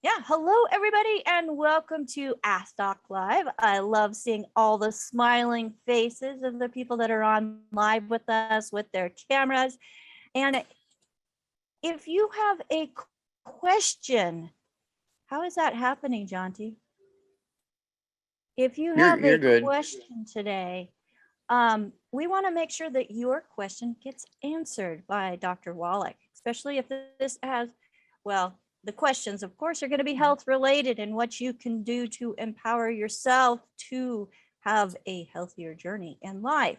Yeah, hello everybody and welcome to Ask Doc Live. I love seeing all the smiling faces of the people that are on live with us with their cameras. And if you have a question, how is that happening, Jonty? If you have You're a good. question today, we want to make sure that your question gets answered by Dr. Wallach, especially if this has, well, the questions, of course, are going to be health related and what you can do to empower yourself to have a healthier journey in life.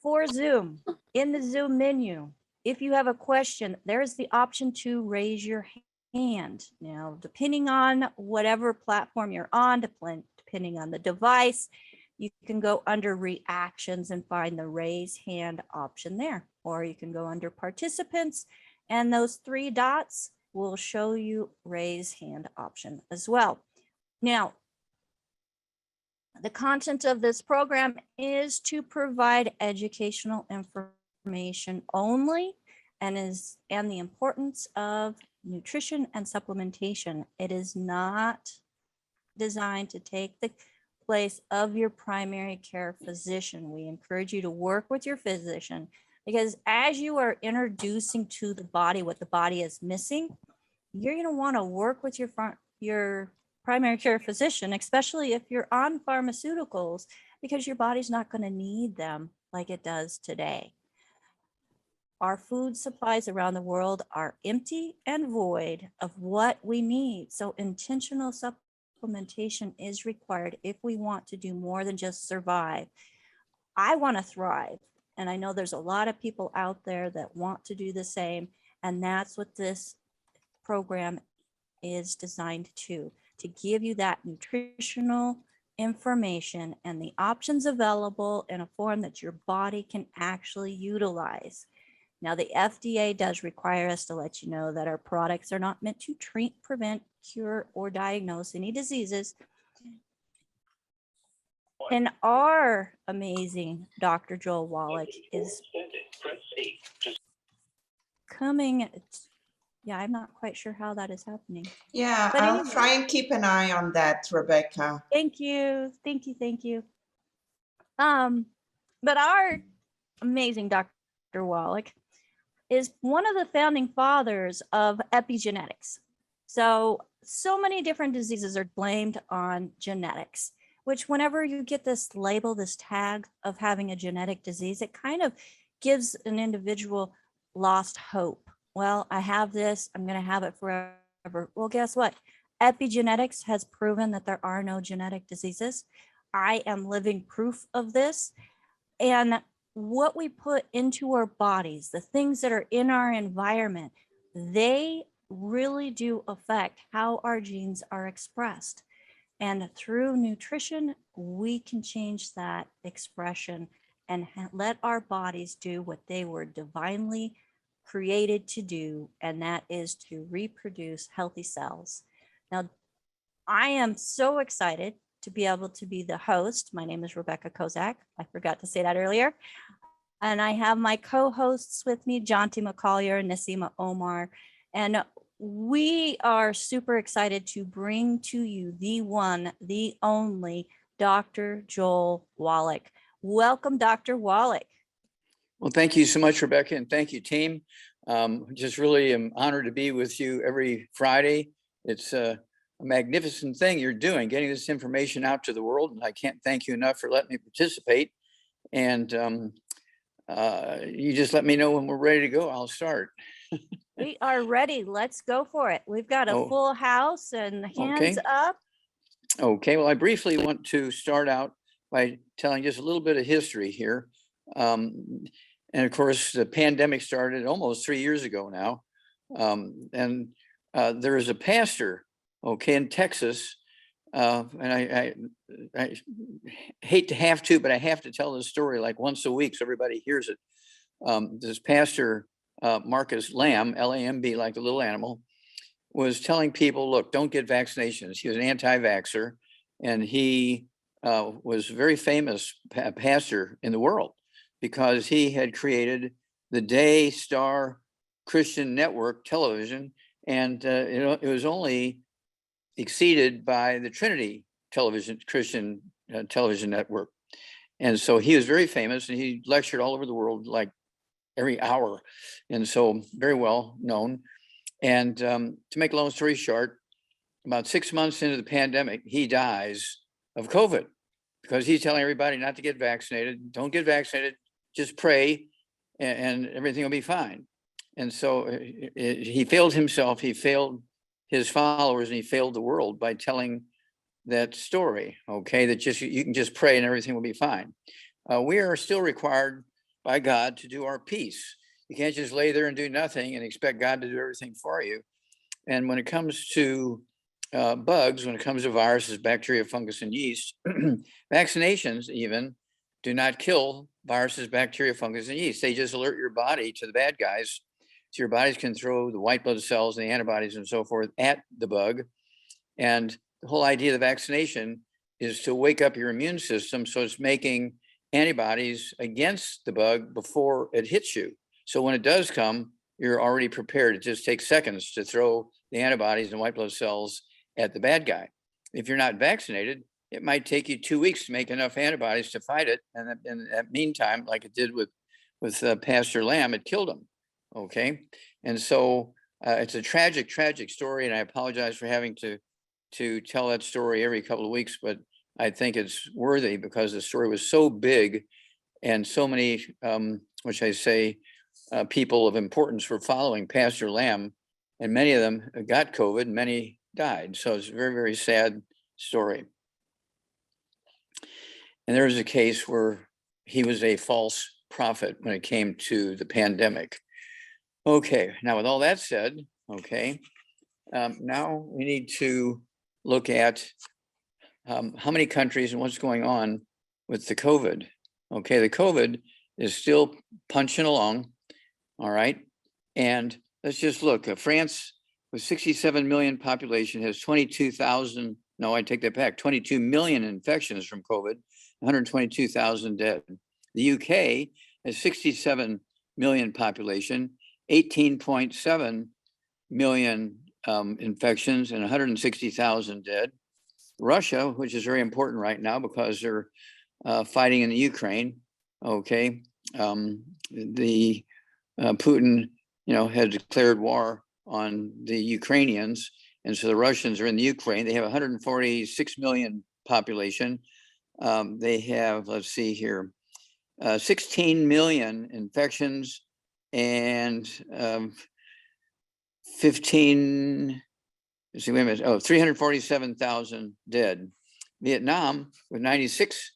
For Zoom, in the Zoom menu, if you have a question, there's the option to raise your hand. Now, depending on whatever platform you're on, depending on the device, you can go under reactions and find the raise hand option there, or you can go under participants and those three dots will show you raise hand option as well. Now, the content of this program is to provide educational information only and the importance of nutrition and supplementation. It is not designed to take the place of your primary care physician. We encourage you to work with your physician because as you are introducing to the body what the body is missing, you're going to want to work with your primary care physician, especially if you're on pharmaceuticals, because your body's not going to need them like it does today. Our food supplies around the world are empty and void of what we need. So intentional supplementation is required if we want to do more than just survive. I want to thrive. And I know there's a lot of people out there that want to do the same. And that's what this program is designed to give you that nutritional information and the options available in a form that your body can actually utilize. Now, the FDA does require us to let you know that our products are not meant to treat, prevent, cure, or diagnose any diseases. And our amazing Dr. Joel Wallach is coming. Yeah, I'm not quite sure how that is happening. Yeah, But I'll anyway, try and keep an eye on that, Rebecca. thank you. Thank you. Thank you. But our amazing Dr. Wallach is one of the founding fathers of epigenetics. So many different diseases are blamed on genetics, which whenever you get this label, this tag of having a genetic disease, it kind of gives an individual lost hope. Well, I have this, I'm going to have it forever. Well, guess what? Epigenetics has proven that there are no genetic diseases. I am living proof of this. And what we put into our bodies, the things that are in our environment, they really do affect how our genes are expressed. And through nutrition, we can change that expression and let our bodies do what they were divinely created to do, and that is to reproduce healthy cells. Now, I am so excited to be able to be the host. My name is Rebecca Kozak. I forgot to say that earlier. And I have my co-hosts with me, Jonty McCollier and Nasima Omar. And we are super excited to bring to you the one, the only Dr. Joel Wallach. Welcome, Dr. Wallach. Well, thank you so much, Rebecca, and thank you, team. Just really am honored to be with you every Friday. It's a magnificent thing you're doing, getting this information out to the world, and I can't thank you enough for letting me participate. And you just let me know when we're ready to go. I'll start. We are ready. Let's go for it. We've got a full house and hands up. Okay, well, I briefly want to start out by telling just a little bit of history here. And of course, the pandemic started almost 3 years ago now. And there is a pastor, in Texas. And I hate to have to, but I have to tell this story like once a week so everybody hears it. This pastor, Marcus Lamb, L-A-M-B, like the little animal, was telling people, look, don't get vaccinations. He was an anti-vaxxer, and he was a very famous pastor in the world because he had created the day star Christian network television, and it was only exceeded by the Trinity Christian television network. And so he was very famous, and he lectured all over the world like every hour, and so very well known. And to make a long story short, about 6 months into the pandemic, he dies of COVID because he's telling everybody not to get vaccinated. Don't get vaccinated, just pray, and everything will be fine. And so he failed himself, he failed his followers, and he failed the world by telling that story, okay, that just you can just pray and everything will be fine. We are still required by God to do our piece. You can't just lay there and do nothing and expect God to do everything for you. And when it comes to bugs, when it comes to viruses, bacteria, fungus, and yeast, vaccinations even do not kill viruses, bacteria, fungus, and yeast. They just alert your body to the bad guys. So your bodies can throw the white blood cells and the antibodies and so forth at the bug. And the whole idea of the vaccination is to wake up your immune system so it's making antibodies against the bug before it hits you. So when it does come, you're already prepared. It just takes seconds to throw the antibodies and white blood cells at the bad guy. If you're not vaccinated, it might take you 2 weeks to make enough antibodies to fight it. And in that meantime, like it did with Pastor Lamb, it killed him. Okay. And so it's a tragic, tragic story. And I apologize for having to tell that story every couple of weeks, but I think it's worthy because the story was so big and so many, which I say, people of importance were following Pastor Lamb, and many of them got COVID, and many died. So it's a very, very sad story. And there was a case where he was a false prophet when it came to the pandemic. Okay, now with all that said, okay, now we need to look at how many countries and what's going on with the COVID. Okay, the COVID is still punching along, all right? And let's just look. France, with 67 million population, has 22,000, no, I take that back, 22 million infections from COVID, 122,000 dead. The UK has 67 million population, 18.7 million infections and 160,000 dead. Russia, which is very important right now because they're fighting in the Ukraine, okay, the Putin, had declared war on the Ukrainians, and so the Russians are in the Ukraine. They have 146 million population. They have, let's see here, 16 million infections and 347,000 dead. Vietnam, with 96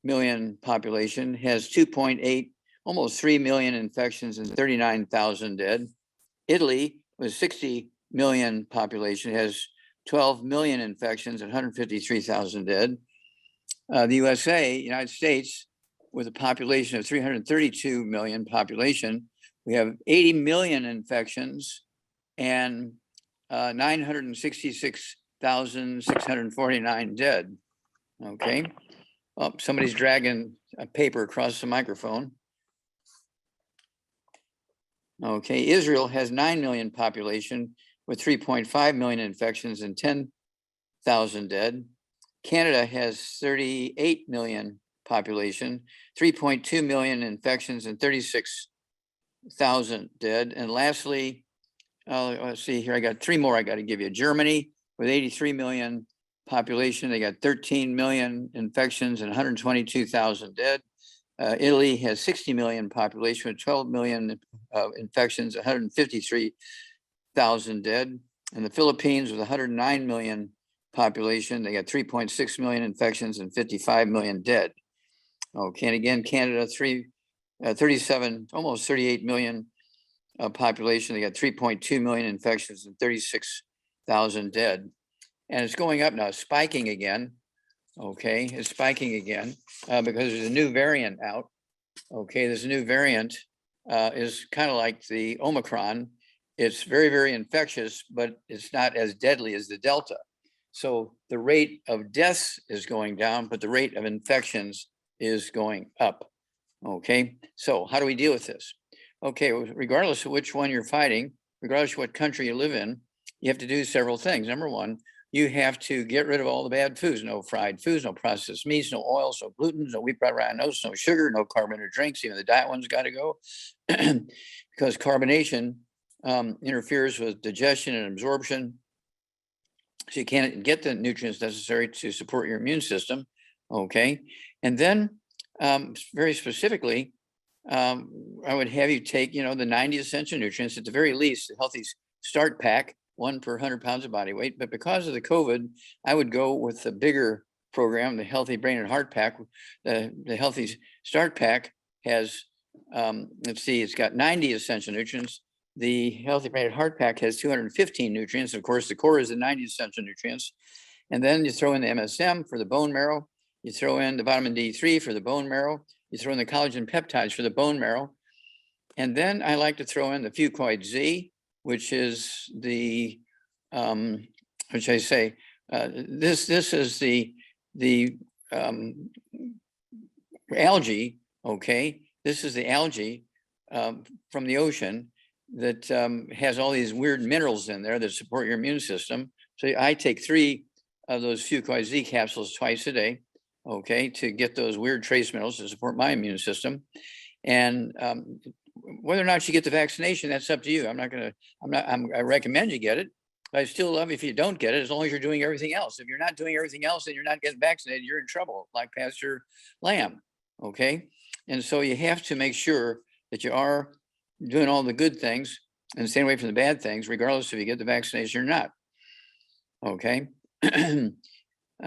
million population, has 2.8, almost 3 million infections and 39,000 dead. Italy, with 60 million population, has 12 million infections and 153,000 dead. The USA, United States, with a population of 332 million population, we have 80 million infections and 966,649 dead. Okay. Oh, somebody's dragging a paper across the microphone. Okay, Israel has 9 million population with 3.5 million infections and 10,000 dead. Canada has 38 million population, 3.2 million infections and 36,000 dead. And lastly, let's see here, I got 3 more I got to give you. Germany, with 83 million population, they got 13 million infections and 122,000 dead. Italy has 60 million population with 12 million infections, 153,000 dead. And the Philippines, with 109 million population, they got 3.6 million infections and 55 million dead. Okay, and again, Canada, 37, almost 38 million population. They got 3.2 million infections and 36,000 dead. And it's going up now, spiking again. Okay, it's spiking again because there's a new variant out. Okay, this new variant is kind of like the Omicron. It's very, very infectious, but it's not as deadly as the Delta. So the rate of deaths is going down, but the rate of infections is going up. Okay, so how do we deal with this? okay, regardless of which one you're fighting, regardless of what country you live in, you have to do several things. Number one, you have to get rid of all the bad foods, no fried foods, no processed meats, no oils, no gluten, no wheat, bread, rye, oats, no sugar, no carbonated drinks. Even the diet ones got to go because carbonation interferes with digestion and absorption. So you can't get the nutrients necessary to support your immune system. Okay. And then very specifically, I would have you take, the 90 essential nutrients, at the very least, the Healthy Start Pack, 1 per 100 pounds of body weight. But because of the COVID, I would go with the bigger program, the Healthy Brain and Heart Pack. The Healthy Start Pack has, let's see, it's got 90 essential nutrients. The Healthy Brain and Heart Pack has 215 nutrients. Of course, the core is the 90 essential nutrients. And then you throw in the MSM for the bone marrow. You throw in the vitamin D3 for the bone marrow. You throw in the collagen peptides for the bone marrow. And then I like to throw in the Fucoid Z, which is the, which I say, this is the algae, okay? This is the algae from the ocean that has all these weird minerals in there that support your immune system. So I take 3 of those Fucoid Z capsules twice a day, okay, to get those weird trace minerals to support my immune system. And whether or not you get the vaccination, that's up to you. I recommend you get it, but I still love if you don't get it, as long as you're doing everything else. If you're not doing everything else and you're not getting vaccinated, you're in trouble, like Pastor Lamb, okay? And so you have to make sure that you are doing all the good things and staying away from the bad things, regardless if you get the vaccination or not, okay?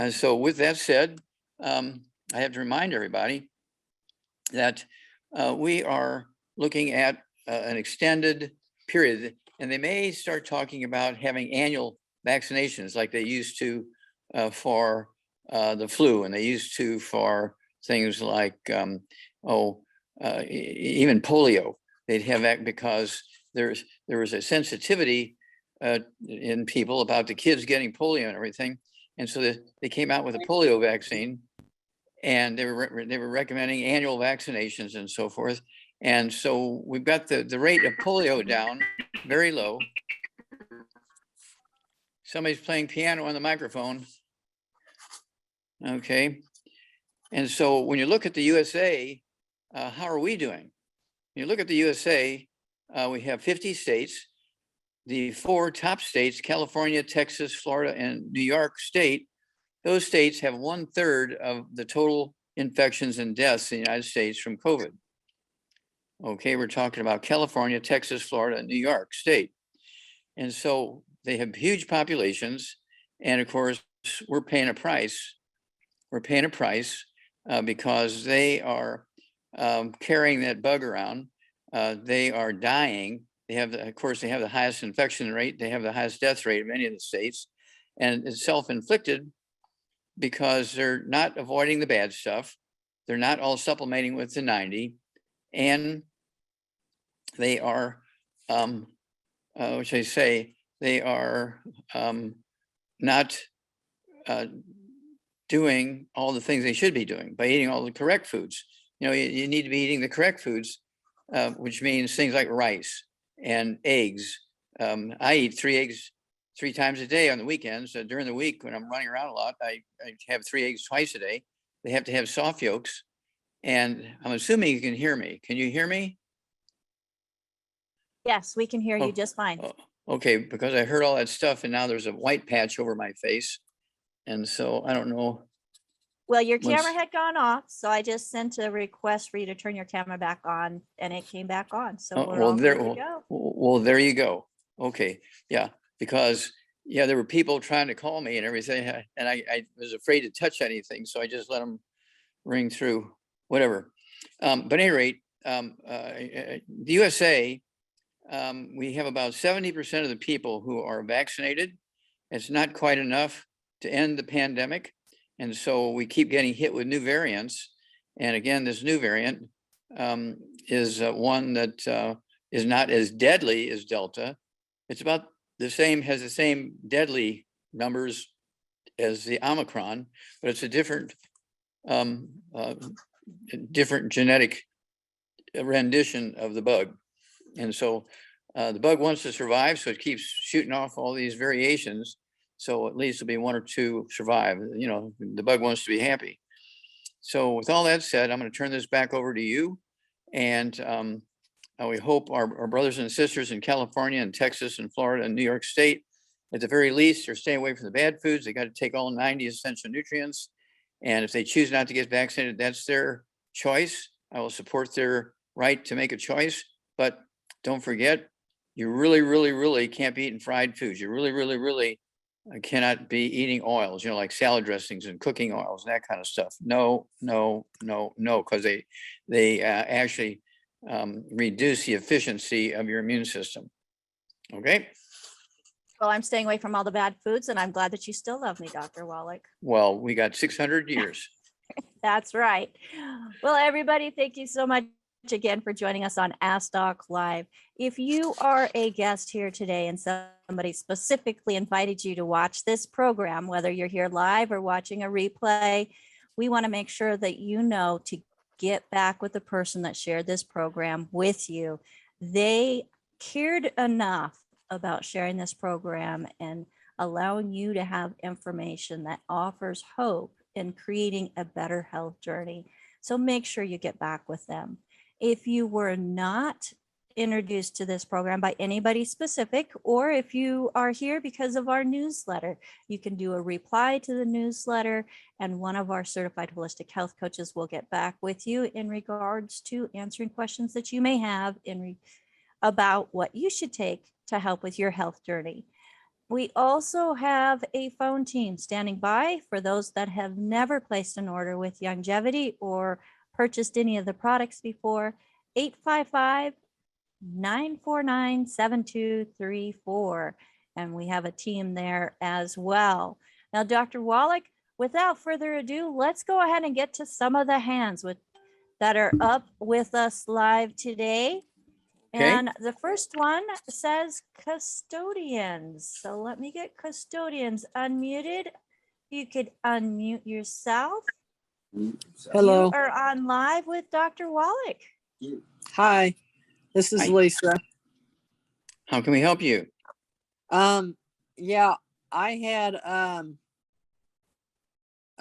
So with that said, I have to remind everybody that we are looking at an extended period, and they may start talking about having annual vaccinations like they used to for the flu, and they used to for things like, even polio. They'd have that because there was a sensitivity in people about the kids getting polio and everything. And so they came out with a polio vaccine, and they were recommending annual vaccinations and so forth. And so we've got the rate of polio down very low. Somebody's playing piano on the microphone. Okay. And so when you look at the USA, how are we doing? When you look at the USA, we have 50 states. The 4 top states, California, Texas, Florida, and New York State, those states have 1/3 of the total infections and deaths in the United States from COVID. Okay, we're talking about California, Texas, Florida, and New York State. And so they have huge populations. And of course, we're paying a price. We're paying a price because they are carrying that bug around. They are dying. They have, of course, they have the highest infection rate. They have the highest death rate of any of the states. And it's self-inflicted because they're not avoiding the bad stuff. They're not all supplementing with the 90. And they are, which I say, they are not doing all the things they should be doing by eating all the correct foods. You need to be eating the correct foods, which means things like rice and eggs. I eat 3 eggs 3 times a day on the weekends. During the week, when I'm running around a lot, I have 3 eggs twice a day. They have to have soft yolks. And I'm assuming you can hear me. Can you hear me? Yes, we can hear you Oh, just fine. Okay, because I heard all that stuff and now there's a white patch over my face. And so I don't know. Well, your camera Once- had gone off, so I just sent a request for you to turn your camera back on, and it came back on. So Oh, we're well, all there, good to go. well, there you go. Okay, yeah, because there were people trying to call me and everything, and I was afraid to touch anything, so I just let them ring through, whatever. But at any rate, the USA, we have about 70% of the people who are vaccinated. It's not quite enough to end the pandemic. And so we keep getting hit with new variants. And again, this new variant is one that is not as deadly as Delta. It's about the same, has the same deadly numbers as the Omicron, but it's a different genetic rendition of the bug. And so the bug wants to survive, so it keeps shooting off all these variations. So at least there'll be one or two survive. You know, the bug wants to be happy. So with all that said, I'm going to turn this back over to you. And we hope our brothers and sisters in California and Texas and Florida and New York State, at the very least, are staying away from the bad foods. They got to take all 90 essential nutrients. And if they choose not to get vaccinated, that's their choice. I will support their right to make a choice. But don't forget, you really, really, really can't be eating fried foods. You really, really, really cannot be eating oils, you know, like salad dressings and cooking oils and that kind of stuff. No, no, no, no, because they actually reduce the efficiency of your immune system. Okay. Well, I'm staying away from all the bad foods, and I'm glad that you still love me, Dr. Wallach. Well, we got 600 years. That's right. Well, everybody, thank you so much again for joining us on Ask Doc Live. If you are a guest here today and somebody specifically invited you to watch this program, whether you're here live or watching a replay, we want to make sure that you know to get back with the person that shared this program with you. They cared enough about sharing this program and allowing you to have information that offers hope in creating a better health journey. So make sure you get back with them. If you were not introduced to this program by anybody specific, or if you are here because of our newsletter, you can do a reply to the newsletter, and one of our certified holistic health coaches will get back with you in regards to answering questions that you may have about what you should take to help with your health journey. We also have a phone team standing by for those that have never placed an order with Longevity or purchased any of the products before. 855-949-7234. And we have a team there as well. Now, Dr. Wallach, without further ado, let's go ahead and get to some of the hands that are up with us live today. Okay. And the first one says custodians. So let me get custodians unmuted. You could unmute yourself. Hello. You are on live with Dr. Wallach. Hi. This is Hi. Lisa. How can we help you? Yeah, I had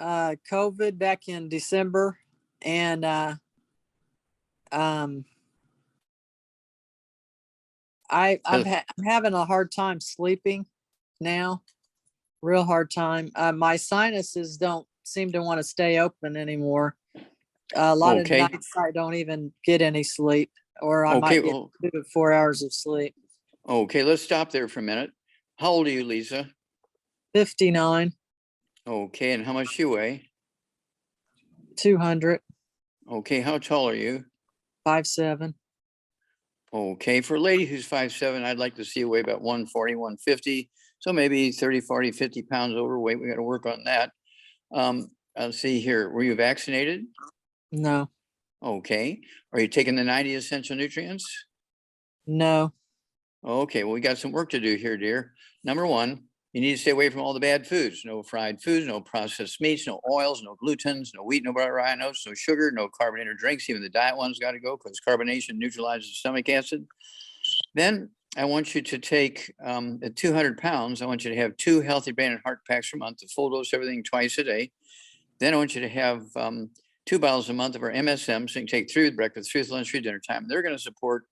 COVID back in December, and I'm having a hard time sleeping now. Real hard time. My sinuses don't seem to want to stay open anymore. A lot of Okay. nights I don't even get any sleep, or I might get 2 to 4 hours of sleep. Okay, let's stop there for a minute. How old are you, Lisa? 59, Okay, and how much you weigh? 200, Okay, how tall are you? 5'7". Okay, for a lady who's 5'7", I'd like to see you weigh about 140, 150. So maybe 30, 40, 50 pounds overweight. We got to work on that. Let's see here. Were you vaccinated? No, Okay. Are you taking the 90 essential nutrients? no. Okay, well, we got some work to do here, dear. Number one, you need to stay away from all the bad foods. No fried foods, no processed meats, no oils, no glutens, no wheat, no ryenos, no sugar, no carbonated drinks. Even the diet ones got to go because carbonation neutralizes stomach acid. Then I want you to take at 200 pounds, I want you to have 2 healthy brain and heart packs per month, a full dose everything twice a day. Then I want you to have 2 bottles a month of our MSM. So you can take 3 with breakfast, 3 with lunch, 3 dinner time. They're going to support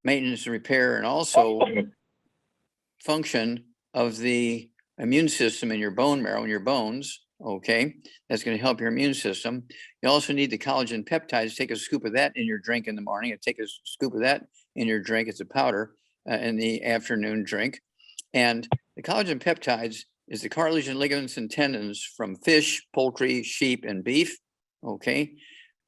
maintenance and repair and also function of the immune system in your bone marrow and your bones. Okay, that's going to help your immune system. You also need the collagen peptides. Take a scoop of that in your drink in the morning, and take a scoop of that in your drink. It's a powder in the afternoon drink. And the collagen peptides is the cartilage and ligaments and tendons from fish, poultry, sheep, and beef. Okay,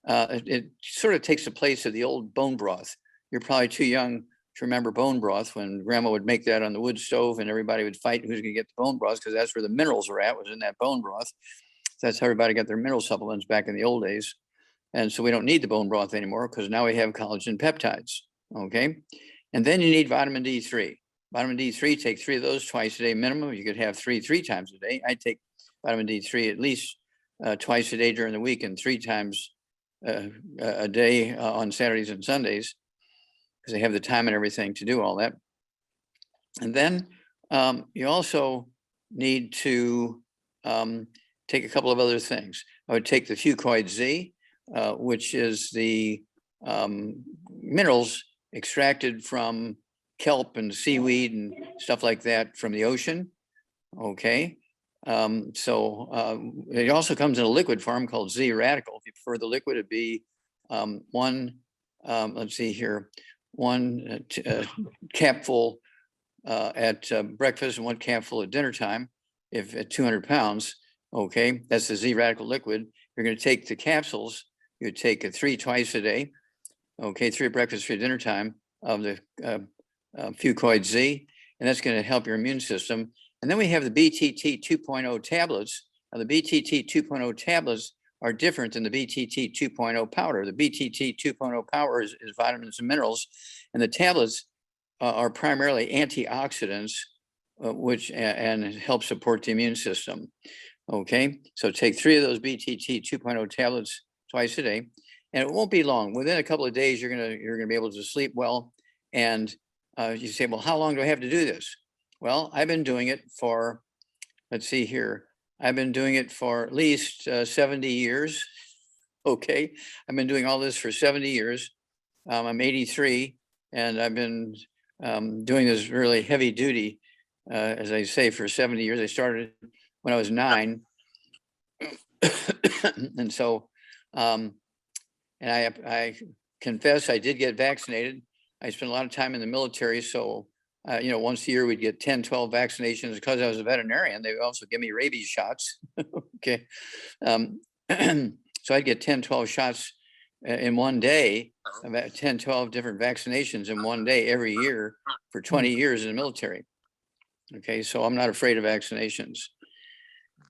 it sort of takes the place of the old bone broth. You're probably too young to remember bone broth when grandma would make that on the wood stove and everybody would fight who's going to get the bone broth because that's where the minerals were at, was in that bone broth. That's how everybody got their mineral supplements back in the old days. And so we don't need the bone broth anymore because now we have collagen peptides. Okay. And then you need vitamin D3. Vitamin D3, take 3 of those twice a day minimum. You could have 3 times a day. I take vitamin D3 at least twice a day during the week and 3 times a day on Saturdays and Sundays. because they have the time and everything to do all that. And then you also need to take a couple of other things. I would take the Fucoid Z, which is the minerals extracted from kelp and seaweed and stuff like that from the ocean. Okay. It also comes in a liquid form called Z radical. If you prefer the liquid, it'd be let's see here, one capful at breakfast and one capful at dinner time, if at 200 pounds. Okay, that's the Z radical liquid. You're going to take the capsules. You would take 3 twice a day. Okay, 3 at breakfast, 3 at dinner time of the Fucoid Z, and that's going to help your immune system. And then we have the BTT 2.0 tablets. Now, the BTT 2.0 tablets are different than the BTT 2.0 powder. The BTT 2.0 powder is vitamins and minerals, and the tablets are primarily antioxidants, which and help support the immune system. Okay, so take 3 of those BTT 2.0 tablets twice a day, and it won't be long. Within a couple of days, you're gonna be able to sleep well. And you say, well, how long do I have to do this? Well, I've been doing it for, let's see here, I've been doing it for at least 70 years. Okay, I've been doing all this for 70 years. I'm 83, and I've been doing this really heavy duty, as I say, for 70 years. I started when I was 9. And so, and I confess, I did get vaccinated. I spent a lot of time in the military. So, once a year we'd get 10, 12 vaccinations. Because I was a veterinarian, they would also give me rabies shots. Okay. So I'd get 10, 12 shots in one day, about 10, 12 different vaccinations in one day every year for 20 years in the military. Okay, so I'm not afraid of vaccinations.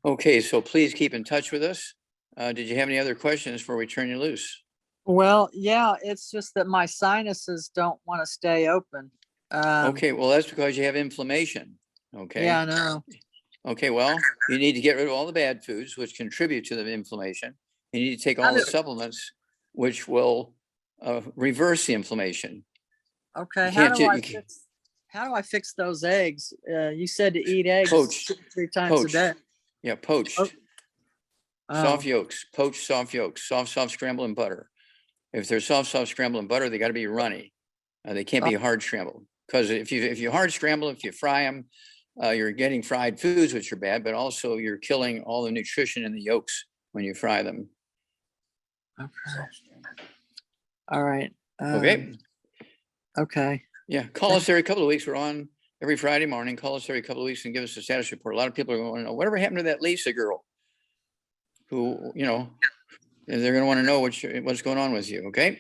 Okay, so please keep in touch with us. Did you have any other questions before we turn you loose? Well, yeah, it's just that my sinuses don't want to stay open. Okay, well, that's because you have inflammation. Okay. Yeah, I know. Okay, well, you need to get rid of all the bad foods which contribute to the inflammation. You need to take all the supplements which will reverse the inflammation. Okay, You how can't do I you can't- how do I fix those eggs? You said to eat eggs Poached. 2 or 3 times Poached. a day. Yeah, poached. Oh. Soft yolks, poached soft yolks, soft scrambled in butter. If they're soft scrambled in butter, they got to be runny. They can't be hard scrambled, because if you hard scramble, if you fry them, you're getting fried foods, which are bad, but also you're killing all the nutrition in the yolks when you fry them. Okay. All right. Okay. Okay. Yeah. Call us every couple of weeks. We're on every Friday morning. Call us every couple of weeks and give us a status report. A lot of people are going to know whatever happened to that Lisa girl who, they're going to want to know what's going on with you. Okay.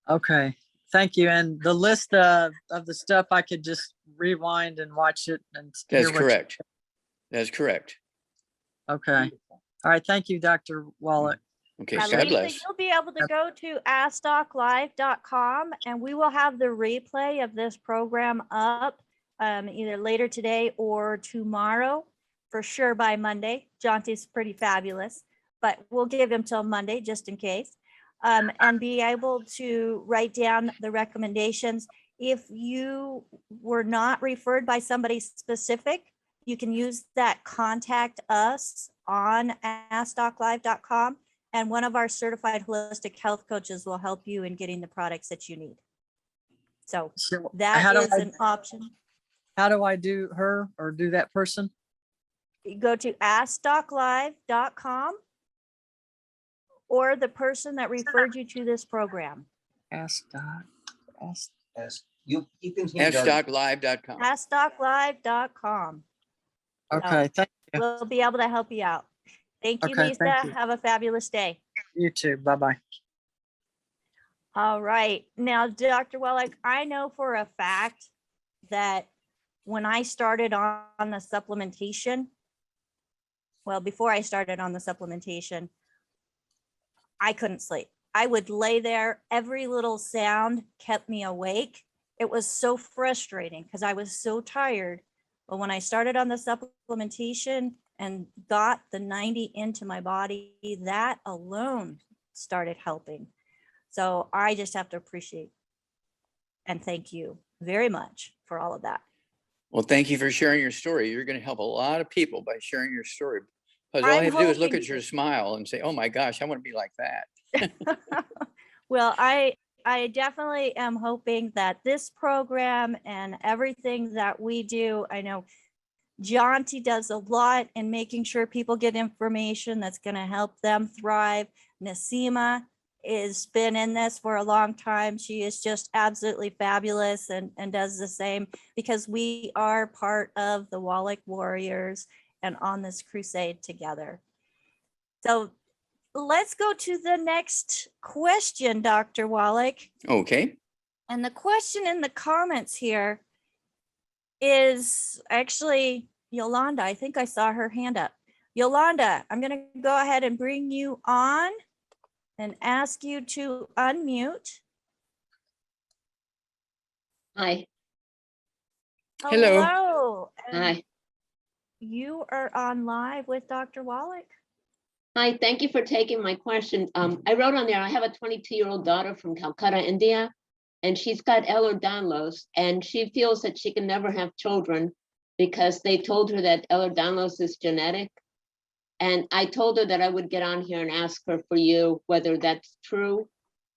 Okay. Thank you. And the list of the stuff, I could just rewind and watch it and hear That's what you- correct. That's correct. Okay. All right. Thank you, Dr. Wallach. Okay. Now, God Lisa, bless. you'll be able to go to askdoclive.com, and we will have the replay of this program up either later today or tomorrow, for sure by Monday. Jonty's pretty fabulous, but we'll give him till Monday just in case, and be able to write down the recommendations. If you were not referred by somebody specific, you can use that contact us on askdoclive.com. And one of our certified holistic health coaches will help you in getting the products that you need. So So that how do is an option. How do I do her or do that person? You go to askdoclive.com or the person that referred you to this program. Ask Doc. Ask. As you can hear that. Askdoclive.com. Askdoclive.com. Okay. Thank you. We'll be able to help you out. Thank you, Okay, Lisa. thank you. Have a fabulous day. You too. Bye-bye. All right. Now, Dr. Wallach, I know for a fact that when I started on the supplementation, well, before I started on the supplementation, I couldn't sleep. I would lay there. Every little sound kept me awake. It was so frustrating because I was so tired. But when I started on the supplementation and got the 90 into my body, that alone started helping. So I just have to appreciate And thank you very much for all of that. Well, thank you for sharing your story. You're going to help a lot of people by sharing your story. Because all I'm you have to do is look hoping at your smile and say, oh my gosh, I want to be like that. Well, I definitely am hoping that this program and everything that we do, I know Jonty does a lot in making sure people get information that's going to help them thrive. Nasima has been in this for a long time. She is just absolutely fabulous and does the same, because we are part of the Wallach Warriors and on this crusade together. So let's go to the next question, Dr. Wallach. Okay. And the question in the comments here is actually Yolanda. I think I saw her hand up. Yolanda, I'm going to go ahead and bring you on and ask you to unmute. Hi. Hello. Hello. And Hi. you are on live with Dr. Wallach. Hi, thank you for taking my question. I wrote on there, I have a 22-year-old daughter from Calcutta, India, and she's got Ehlers-Danlos, and she feels that she can never have children because they told her that Ehlers-Danlos is genetic. And I told her that I would get on here and ask her for you whether that's true,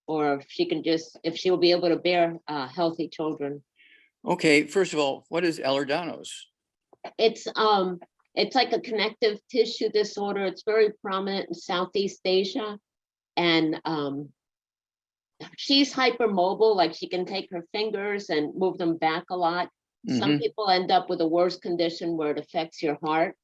or if she can just, if she will be able to bear healthy children. Okay. First of all, what is Ehlers-Danlos? It's like a connective tissue disorder. It's very prominent in Southeast Asia. And she's hypermobile, like she can take her fingers and move them back a lot. Some people end up with a worse condition where it affects your heart.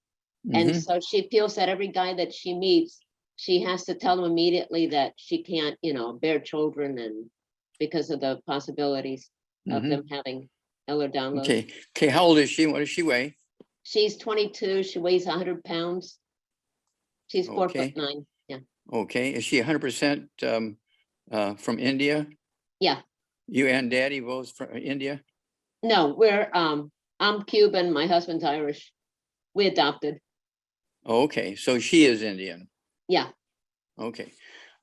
And so she feels that every guy that she meets, she has to tell them immediately that she can't, bear children, and because of the possibilities of them having Ehlers-Danlos. Okay. Okay. How old is she? What does she weigh? She's 22. She weighs 100 pounds. She's 4'9". Yeah. Okay. Is she 100% from India? Yeah. You and Daddy both from India? No, I'm Cuban. My husband's Irish. We adopted. Okay. So she is Indian. Yeah. Okay.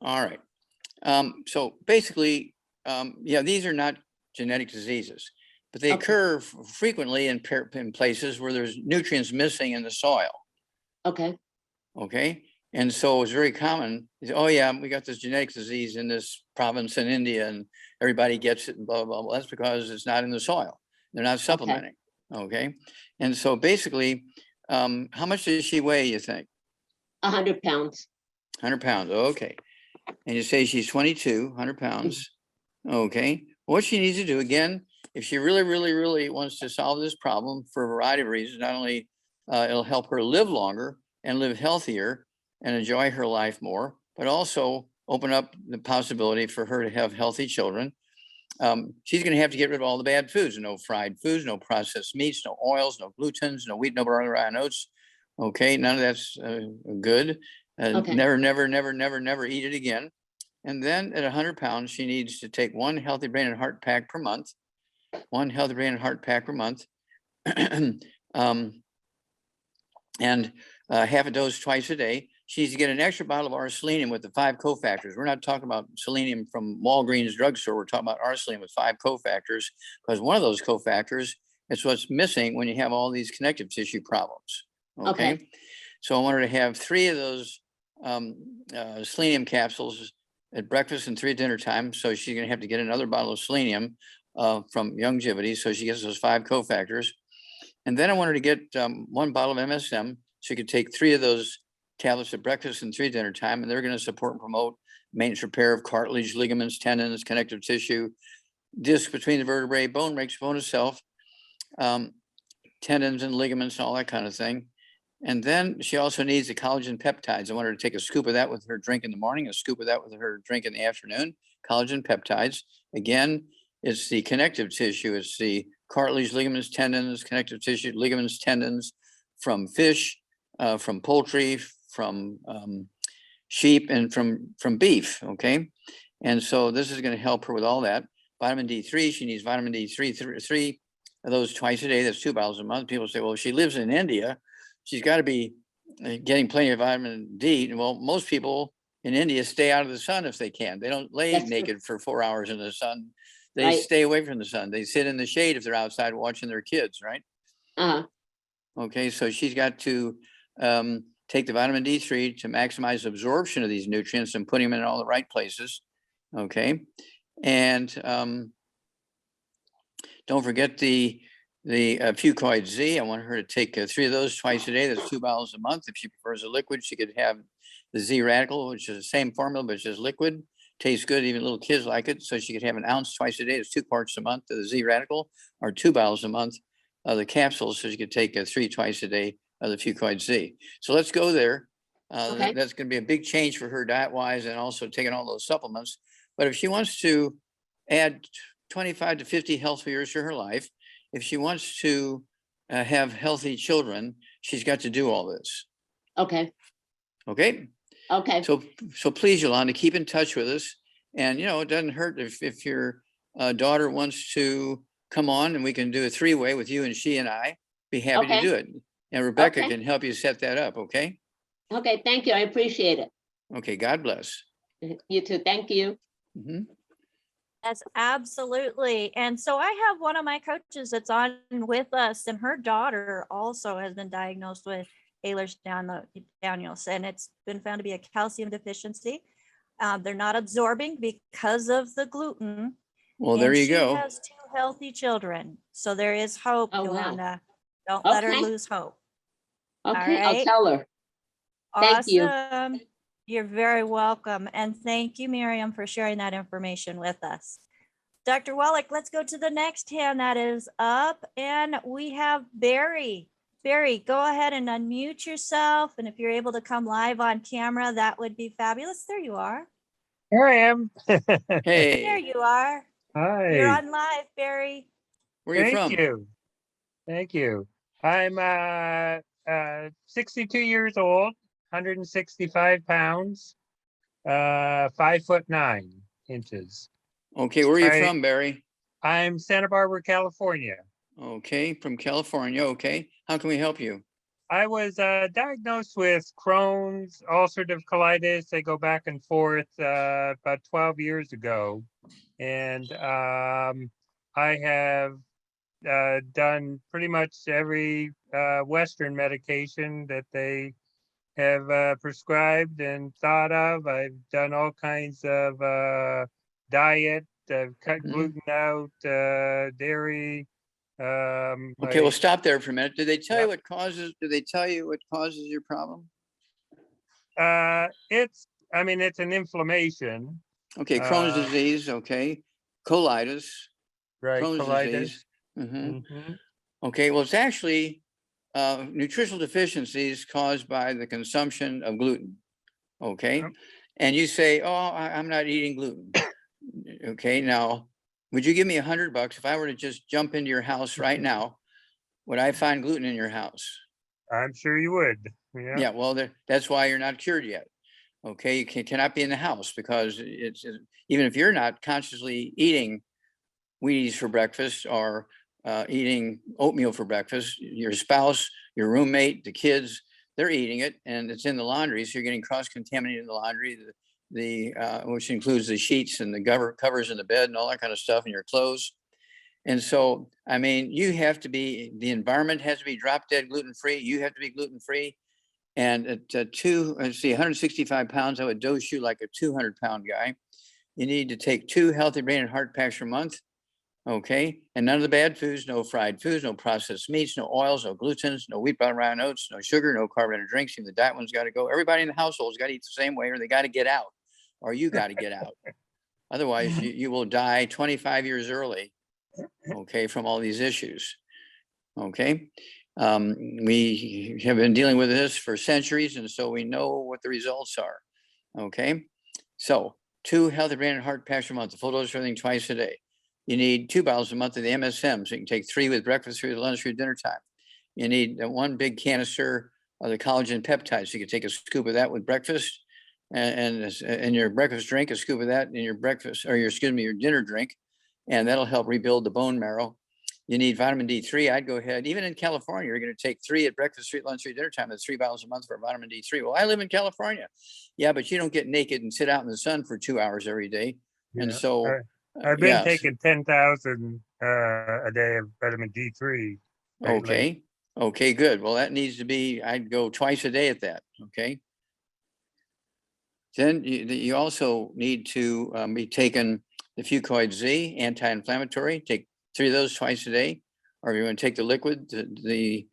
All right. So basically, yeah, these are not genetic diseases, but they occur frequently in places where there's nutrients missing in the soil. Okay. Okay. And so it's very common. Oh yeah, we got this genetic disease in this province in India and everybody gets it and blah, blah, blah. That's because it's not in the soil. They're not supplementing. Okay. And so basically, how much does she weigh, you think? 100 pounds. 100 pounds. Okay. And you say she's 22, 100 pounds. Okay. What she needs to do, again, if she really, really, really wants to solve this problem for a variety of reasons, not only it'll help her live longer and live healthier and enjoy her life more, but also open up the possibility for her to have healthy children. She's going to have to get rid of all the bad foods: no fried foods, no processed meats, no oils, no glutens, no wheat, no rye and oats. Okay, none of that's good. Never, never, never, never, never eat it again. And then at 100 pounds, she needs to take one healthy brain and heart pack per month. One healthy brain and heart pack per month. And half a dose twice a day. She needs to get an extra bottle of our selenium with the 5 cofactors. We're not talking about selenium from Walgreens drugstore. We're talking about our selenium with 5 cofactors, because one of those cofactors is what's missing when you have all these connective tissue problems. Okay. So I want her to have 3 of those selenium capsules at breakfast and 3 at dinner time. So she's going to have to get another bottle of selenium from Youngevity. So she gets those 5 cofactors. And then I want her to get 1 bottle of MSM. She could take 3 of those tablets at breakfast and 3 at dinner time. And they're going to support and promote maintenance repair of cartilage, ligaments, tendons, connective tissue, disc between the vertebrae, bone makes bone itself, tendons and ligaments and all that kind of thing. And then she also needs the collagen peptides. I want her to take a scoop of that with her drink in the morning, a scoop of that with her drink in the afternoon. Collagen peptides. Again, it's the connective tissue. It's the cartilage, ligaments, tendons, connective tissue, ligaments, tendons from fish, from poultry, from sheep, and from beef. Okay. And so this is going to help her with all that. Vitamin D3, she needs vitamin D3, 3 of those twice a day. That's 2 bottles a month. People say, well, if she lives in India, she's got to be getting plenty of vitamin D. Well, most people in India stay out of the sun if they can. They don't lay naked for 4 hours in the sun. they Right. stay away from the sun. They sit in the shade if they're outside watching their kids, right? Okay, so she's got to take the vitamin D3 to maximize absorption of these nutrients and put them in all the right places. Okay, and don't forget the Fucoid Z. I want her to take 3 of those twice a day. That's 2 bottles a month. If she prefers a liquid, she could have the Z Radical, which is the same formula, but it's just liquid. Tastes good. Even little kids like it. So she could have an ounce twice a day. It's 2 parts a month of the Z Radical, or 2 bottles a month of the capsules. So she could take 3 twice a day of the Fucoid Z. So let's go there. Okay. That's going to be a big change for her diet-wise, and also taking all those supplements. But if she wants to add 25 to 50 healthy years to her life, if she wants to have healthy children, she's got to do all this. Okay. Okay. Okay. So please, Yolanda, keep in touch with us. And, it doesn't hurt if your daughter wants to come on, and we can do a 3-way with you and she and I. Be happy to Okay. do it. And Rebecca Okay. can help you set that up. Okay. Okay. Thank you. I appreciate it. Okay. God bless. You too. Thank you. Mhm. Yes, absolutely. And so I have one of my coaches that's on with us, and her daughter also has been diagnosed with Ehlers-Danlos, and it's been found to be a calcium deficiency. They're not absorbing because of the gluten. Well, there and you she go. has 2 healthy children. So there is hope, Oh, wow. Yolanda. Don't let her Okay. lose hope. Okay. I'll right. tell her. Thank you. Awesome. You're very welcome. And thank you, Miriam, for sharing that information with us. Dr. Wallach, let's go to the next hand that is up. And we have Barry. Barry, go ahead and unmute yourself. And if you're able to come live on camera, that would be fabulous. There you are. Here I am. Hey, There you are. You're Hi. on live, Barry. where are you Thank from? you. Thank you. I'm 62 years old, 165 pounds, 5'9" Okay, where are you I- from, Barry? I'm Santa Barbara, California. Okay, from California. Okay, how can we help you? I was diagnosed with Crohn's, ulcerative colitis. They go back and forth about 12 years ago. And I have done pretty much every Western medication that they have prescribed and thought of. I've done all kinds of diet. I've cut Mhm. gluten out, dairy. Okay, we'll stop there for a minute. Did they tell you Yep. what causes? Did they tell you what causes your problem? it's an inflammation, Okay, Crohn's Uh, disease. Okay, colitis, right? Crohn's disease. Colitis. Mhm. Mhm. Okay, well, it's actually nutritional deficiencies caused by the consumption of gluten. Okay, Yep. and you say, "Oh, I'm not eating gluten." Okay, now, would you give me $100 if I were to just jump into your house right now? Would I find gluten in your house? I'm sure you would. Yeah. Yeah, well, that's why you're not cured yet. Okay, you cannot be in the house because even if you're not consciously eating Wheaties for breakfast or eating oatmeal for breakfast, your spouse, your roommate, the kids, they're eating it, and it's in the laundry, so you're getting cross-contaminated in the laundry, which includes the sheets and the covers in the bed and all that kind of stuff, and your clothes. And so, I mean, the environment has to be drop dead gluten-free. You have to be gluten-free. And at 165 pounds, I would dose you like a 200-pound guy. You need to take 2 healthy brain and heart packs a month. Okay. And none of the bad foods, no fried foods, no processed meats, no oils, no glutens, no wheat, brown, rye, oats, no sugar, no carbonated drinks. Even the diet one's got to go. Everybody in the household's got to eat the same way, or they got to get out, or you got to get out. Otherwise, you will die 25 years early. Okay. From all these issues. Okay. We have been dealing with this for centuries, and so we know what the results are. Okay. So 2 healthy brain and heart packs a month, the full dose of everything twice a day. You need 2 bottles a month of the MSM, so you can take 3 with breakfast, 3 with lunch, 3 with dinner time. You need 1 big canister of the collagen peptides, so you can take a scoop of that with breakfast, and your breakfast drink, a scoop of that in your breakfast, or your dinner drink, and that'll help rebuild the bone marrow. You need vitamin D3. I'd go ahead, even in California, you're going to take 3 at breakfast, 3 at lunch, 3 at dinner time. That's 3 bottles a month for vitamin D3. Well, I live in California. Yeah, but you don't get naked and sit out in the sun for 2 hours every day. And Yeah. so I've been yes. taking 10,000 a day of vitamin D3. lately. Okay. Okay, good. Well, that needs to be, I'd go twice a day at that. Okay. Then you also need to be taking the Fucoid Z, anti-inflammatory. Take 3 of those twice a day. Or if you want to take the liquid, the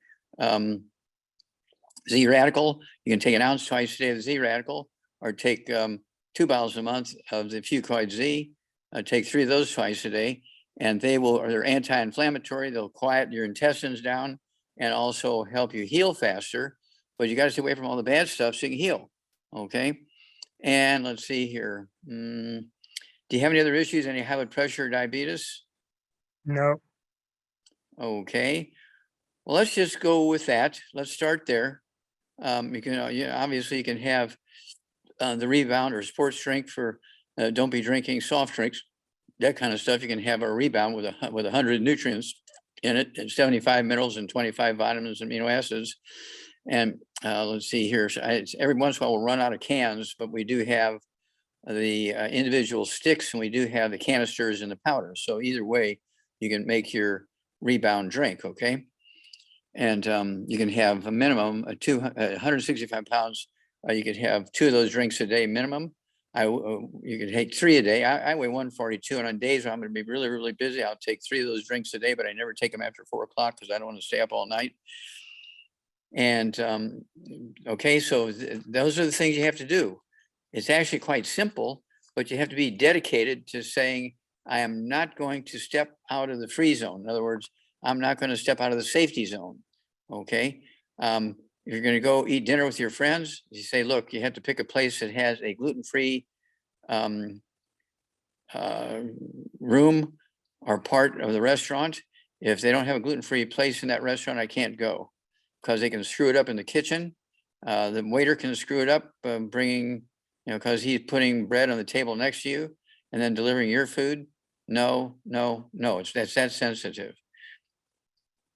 Z radical, you can take an ounce twice a day of the Z radical, or take 2 bottles a month of the Fucoid Z. Take 3 of those twice a day, and they're anti-inflammatory. They'll quiet your intestines down and also help you heal faster. But you got to stay away from all the bad stuff so you can heal. Okay. And let's see here. Do you have any other issues? Any high blood pressure or diabetes? No, Okay. Well, let's just go with that. Let's start there. You can, obviously you can have the rebound or sports drink for don't be drinking soft drinks, that kind of stuff. You can have a rebound with 100 nutrients in it, and 75 minerals and 25 vitamins and amino acids. And let's see here. So every once in a while we'll run out of cans, but we do have the individual sticks, and we do have the canisters and the powders. So either way, you can make your rebound drink. Okay. And you can have a minimum of 165 pounds. You could have 2 of those drinks a day minimum. You could take 3 a day. I weigh 142, and on days when I'm going to be really, really busy, I'll take 3 of those drinks a day, but I never take them after 4 o'clock because I don't want to stay up all night. And okay, so those are the things you have to do. It's actually quite simple, but you have to be dedicated to saying, I am not going to step out of the free zone. In other words, I'm not going to step out of the safety zone. Okay. If you're going to go eat dinner with your friends, you say, look, you have to pick a place that has a gluten-free room or part of the restaurant. If they don't have a gluten-free place in that restaurant, I can't go, because they can screw it up in the kitchen. The waiter can screw it up, bringing, because he's putting bread on the table next to you and then delivering your food. No, that's that sensitive.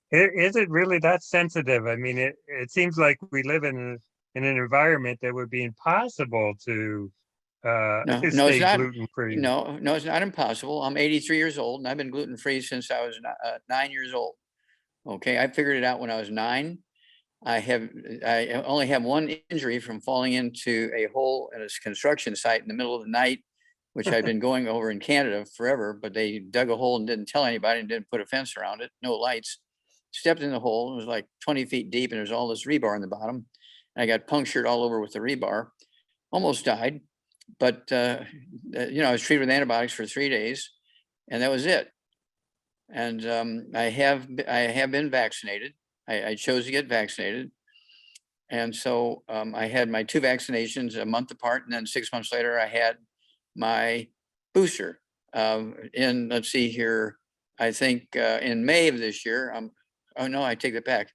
is it really that sensitive? I mean, it seems like we live in an environment that would be impossible to No, it's stay not. gluten-free. No, it's not impossible. I'm 83 years old, and I've been gluten-free since I was 9 years old. Okay, I figured it out when I was 9. I only have one injury from falling into a hole at a construction site in the middle of the night, which I'd been going over in Canada forever, but they dug a hole and didn't tell anybody and didn't put a fence around it, no lights. Stepped in the hole, it was like 20 feet deep, and there's all this rebar in the bottom. And I got punctured all over with the rebar, almost died. But, I was treated with antibiotics for 3 days, and that was it. And I have been vaccinated. I chose to get vaccinated. And so I had my 2 vaccinations a month apart, and then 6 months later, I had my booster. Let's see here, I think in May of this year, oh no, I take that back.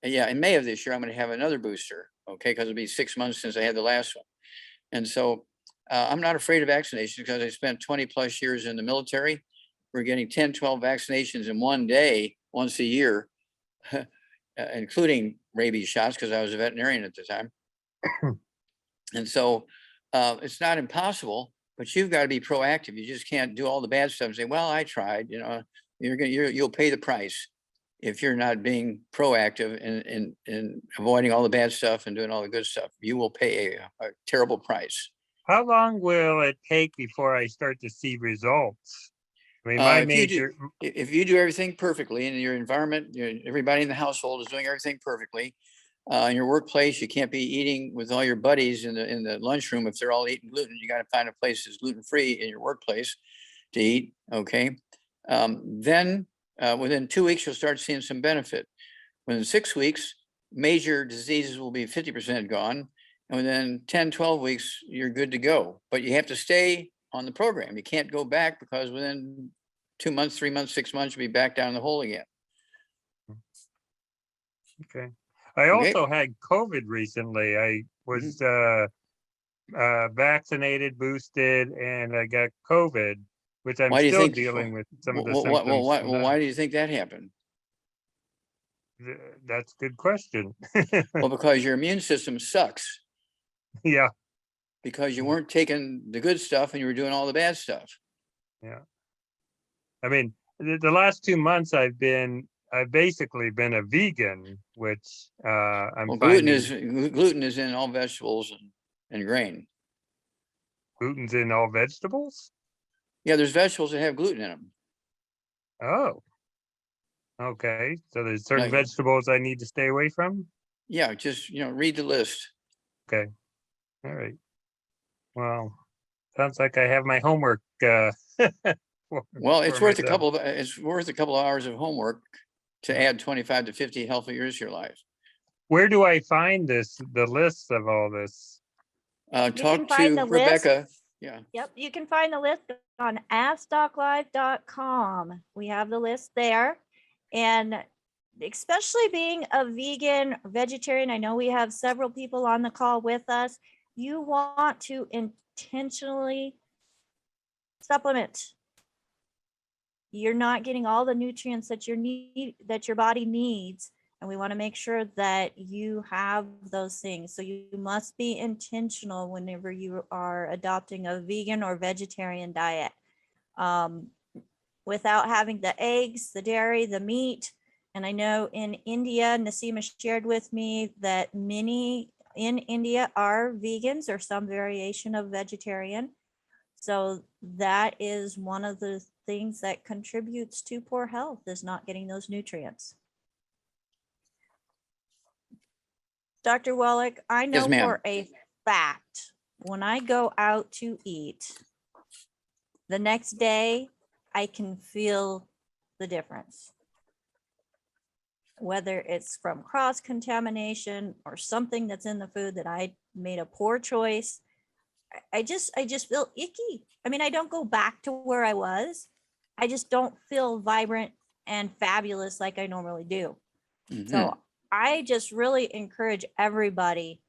Yeah, in May of this year, I'm going to have another booster, okay, because it'll be 6 months since I had the last one. And so I'm not afraid of vaccination because I spent 20 plus years in the military. We're getting 10, 12 vaccinations in one day, once a year, including rabies shots, because I was a veterinarian at the time. And so it's not impossible, but you've got to be proactive. You just can't do all the bad stuff and say, well, I tried. You'll pay the price if you're not being proactive in avoiding all the bad stuff and doing all the good stuff. You will pay a terrible price. How long will it take before I start to see results? I mean, if you do everything perfectly in your environment, everybody in the household is doing everything perfectly. In your workplace, you can't be eating with all your buddies in the lunchroom if they're all eating gluten. You got to find a place that's gluten-free in your workplace to eat. Okay. Then within 2 weeks, you'll start seeing some benefit. Within 6 weeks, major diseases will be 50% gone. And within 10, 12 weeks, you're good to go. But you have to stay on the program. You can't go back, because within 2 months, 3 months, 6 months, you'll be back down in the hole again. Okay. I also had COVID recently. I was vaccinated, boosted, and I got COVID, which I'm still dealing with some of the symptoms. Why do you think that happened? That's a good question. Well, because your immune system sucks. Yeah. Because you weren't taking the good stuff and you were doing all the bad stuff. Yeah. I mean, the last 2 months I've basically been a vegan, which I'm Well, finding gluten is in all vegetables and grain. gluten's in all vegetables. Yeah, there's vegetables that have gluten in them. Oh, okay. So there's certain Like- vegetables I need to stay away from. Yeah, just, read the list. Okay. All right. Well, sounds like I have my homework. Well, it's for worth myself. it's worth a couple of hours of homework to add 25 to 50 healthy years to your life. Where do I find the list of all this? Talk find to the list. Rebecca. Yeah. Yep, you can find the list on askdoclive.com. We have the list there. And especially being a vegan, vegetarian, I know we have several people on the call with us. You want to intentionally supplement. You're not getting all the nutrients that that your body needs. And we want to make sure that you have those things. So you must be intentional whenever you are adopting a vegan or vegetarian diet. Without having the eggs, the dairy, the meat. And I know in India, Nasima shared with me that many in India are vegans or some variation of vegetarian. So that is one of the things that contributes to poor health, is not getting those nutrients. Dr. Wallach, I know Yes, ma'am. for a fact, when I go out to eat, the next day, I can feel the difference. Whether it's from cross-contamination or something that's in the food that I made a poor choice, I just feel icky. I mean, I don't go back to where I was. I just don't feel vibrant and fabulous like I normally do. Mhm. So I just really encourage everybody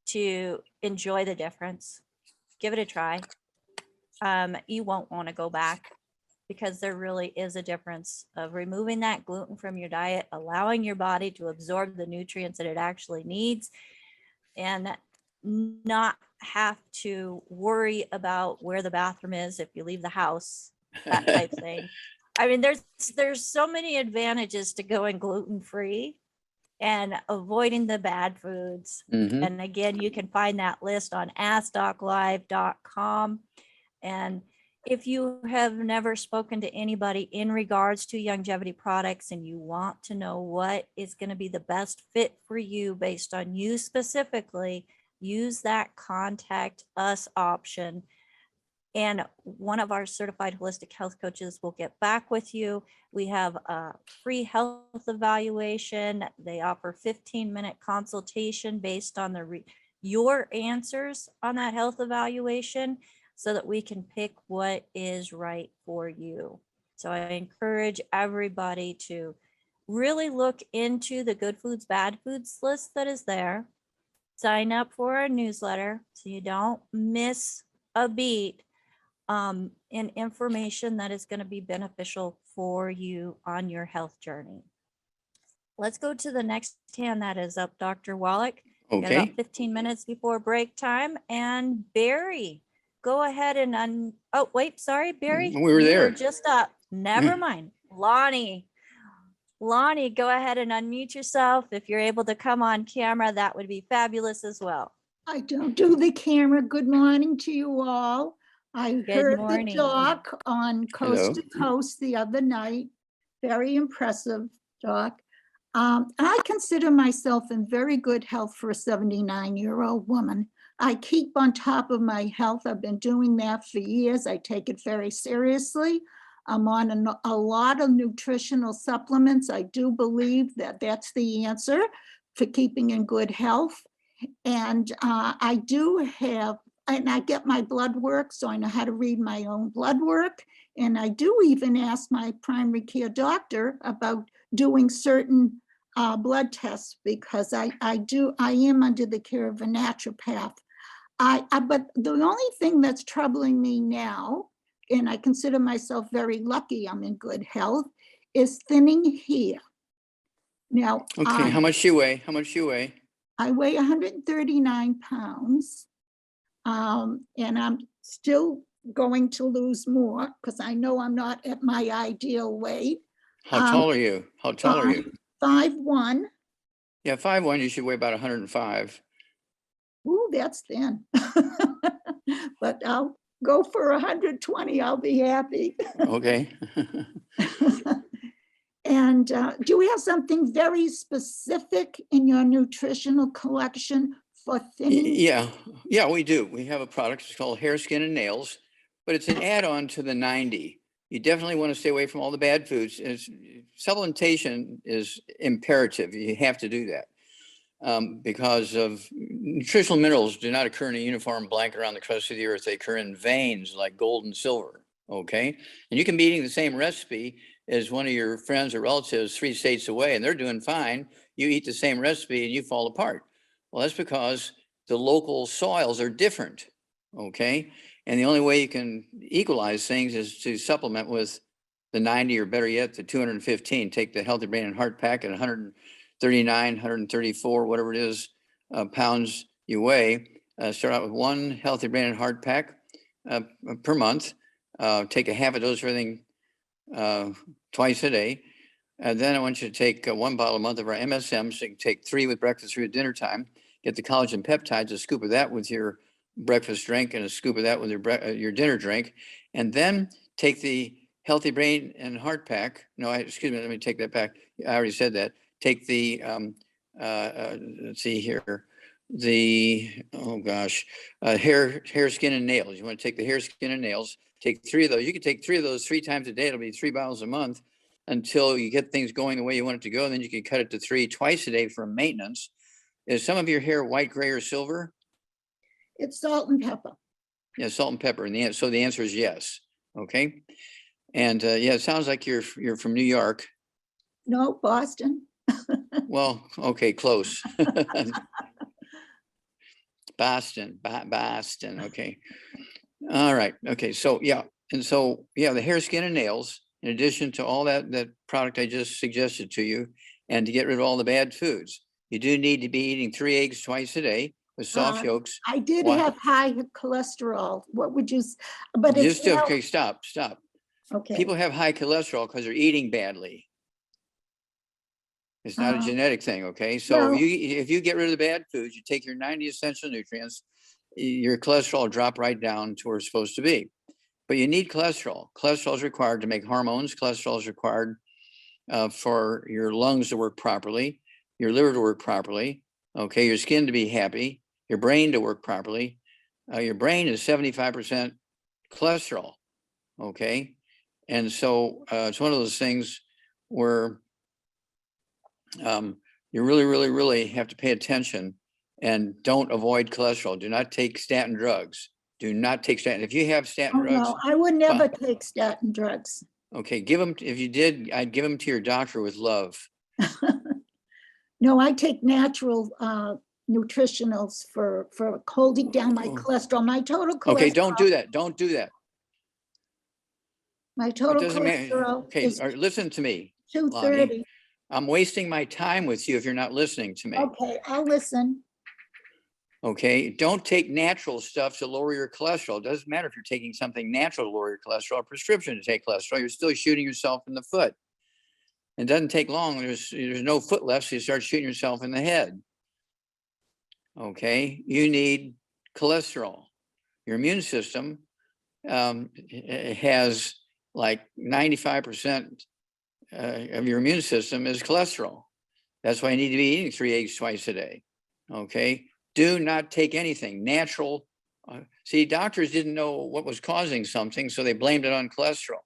to enjoy the difference. Give it a try. You won't want to go back, because there really is a difference of removing that gluten from your diet, allowing your body to absorb the nutrients that it actually needs, and not have to worry about where the bathroom is if you leave the house, that type thing. I mean, there's so many advantages to going gluten-free and avoiding the bad foods. Mhm. And again, you can find that list on askdoclive.com. And if you have never spoken to anybody in regards to longevity products and you want to know what is going to be the best fit for you based on you specifically, use that contact us option. And one of our certified holistic health coaches will get back with you. We have a free health evaluation. They offer 15-minute consultation based on your answers on that health evaluation, so that we can pick what is right for you. So I encourage everybody to really look into the good foods, bad foods list that is there. Sign up for our newsletter so you don't miss a beat in information that is going to be beneficial for you on your health journey. Let's go to the next hand that is up, Dr. Wallach. Got Okay. about 15 minutes before break time. And Barry, go ahead and oh, wait, sorry, Barry. We were you there. were just up. Never mind. Lonnie, go ahead and unmute yourself. If you're able to come on camera, that would be fabulous as well. I don't do the camera. Good morning to you all. I heard morning. the doc on Coast to Coast the other night. Very impressive doc. I consider myself in very good health for a 79-year-old woman. I keep on top of my health. I've been doing that for years. I take it very seriously. I'm on a lot of nutritional supplements. I do believe that that's the answer for keeping in good health. And I do have, and I get my blood work, so I know how to read my own blood work. And I do even ask my primary care doctor about doing certain blood tests, because I am under the care of a naturopath. But the only thing that's troubling me now, and I consider myself very lucky I'm in good health, is thinning hair. Now, Okay. How much you weigh? How much you weigh? I weigh 139 pounds, and I'm still going to lose more because I know I'm not at my ideal weight. How tall are you? How tall are you? 5'1". Yeah, 5'1", you should weigh about 105. Ooh, that's thin. But I'll go for 120. I'll be happy. Okay. And do we have something very specific in your nutritional collection for thinning? Yeah, we do. We have a product, it's called Hair, Skin, and Nails, but it's an add-on to the 90. You definitely want to stay away from all the bad foods. Supplementation is imperative. You have to do that because of nutritional minerals do not occur in a uniform blanket around the crust of the earth. They occur in veins like gold and silver, okay? And you can be eating the same recipe as one of your friends or relatives 3 states away, and they're doing fine. You eat the same recipe and you fall apart. Well, that's because the local soils are different, okay? And the only way you can equalize things is to supplement with the 90, or better yet, the 215. Take the Healthy Brain and Heart Pack at 139, 134, whatever it is, pounds you weigh. Start out with 1 Healthy Brain and Heart Pack per month. Take a half a dose of everything twice a day. And then I want you to take 1 bottle a month of our MSM. So you can take 3 with breakfast, 3 at dinner time. Get the collagen peptides, a scoop of that with your breakfast drink and a scoop of that with your dinner drink. And then take the Healthy Brain and Heart Pack. No, excuse me, let me take that back. I already said that. Take the, let's see here, the, oh gosh, hair, skin, and nails. You want to take the hair, skin, and nails. Take 3 of those. You can take 3 of those 3 times a day. It'll be 3 bottles a month until you get things going the way you want it to go. And then you can cut it to 3 twice a day for maintenance. Is some of your hair white, gray, or silver? It's salt and pepper. Yeah, salt and pepper. And so the answer is yes. Okay. And yeah, it sounds like you're from New York. No, Boston. Well, okay, close. Boston. Okay. All right. Okay. So yeah. And so yeah, the hair, skin, and nails, in addition to all that product I just suggested to you, and to get rid of all the bad foods. You do need to be eating 3 eggs twice a day with soft yolks. I did Why? have high cholesterol. What would you, but it's Just okay, stop. okay. People have high cholesterol because they're eating badly. It's not a genetic thing, okay? So well, if you get rid of the bad foods, you take your 90 essential nutrients, your cholesterol will drop right down to where it's supposed to be. But you need cholesterol. Cholesterol is required to make hormones. Cholesterol is required for your lungs to work properly, your liver to work properly, okay, your skin to be happy, your brain to work properly. Your brain is 75% cholesterol, okay? And so it's one of those things where you really have to pay attention and don't avoid cholesterol. Do not take statin drugs. Do not take statin. If you have statin drugs. No, I would never take statin drugs. Okay, give them, if you did, I'd give them to your doctor with love. No, I take natural nutritionals for holding down my cholesterol. My total cholesterol. Okay, don't do that. Don't do that. My total It doesn't matter. cholesterol Okay, is listen to me, 230. Lonnie. I'm wasting my time with you if you're not listening to me. Okay, I'll listen. Okay, don't take natural stuff to lower your cholesterol. It doesn't matter if you're taking something natural to lower your cholesterol, a prescription to take cholesterol, you're still shooting yourself in the foot. It doesn't take long. There's no foot left, so you start shooting yourself in the head. Okay, you need cholesterol. Your immune system has like 95% of your immune system is cholesterol. That's why you need to be eating 3 eggs twice a day. Okay, do not take anything natural. See, doctors didn't know what was causing something, so they blamed it on cholesterol.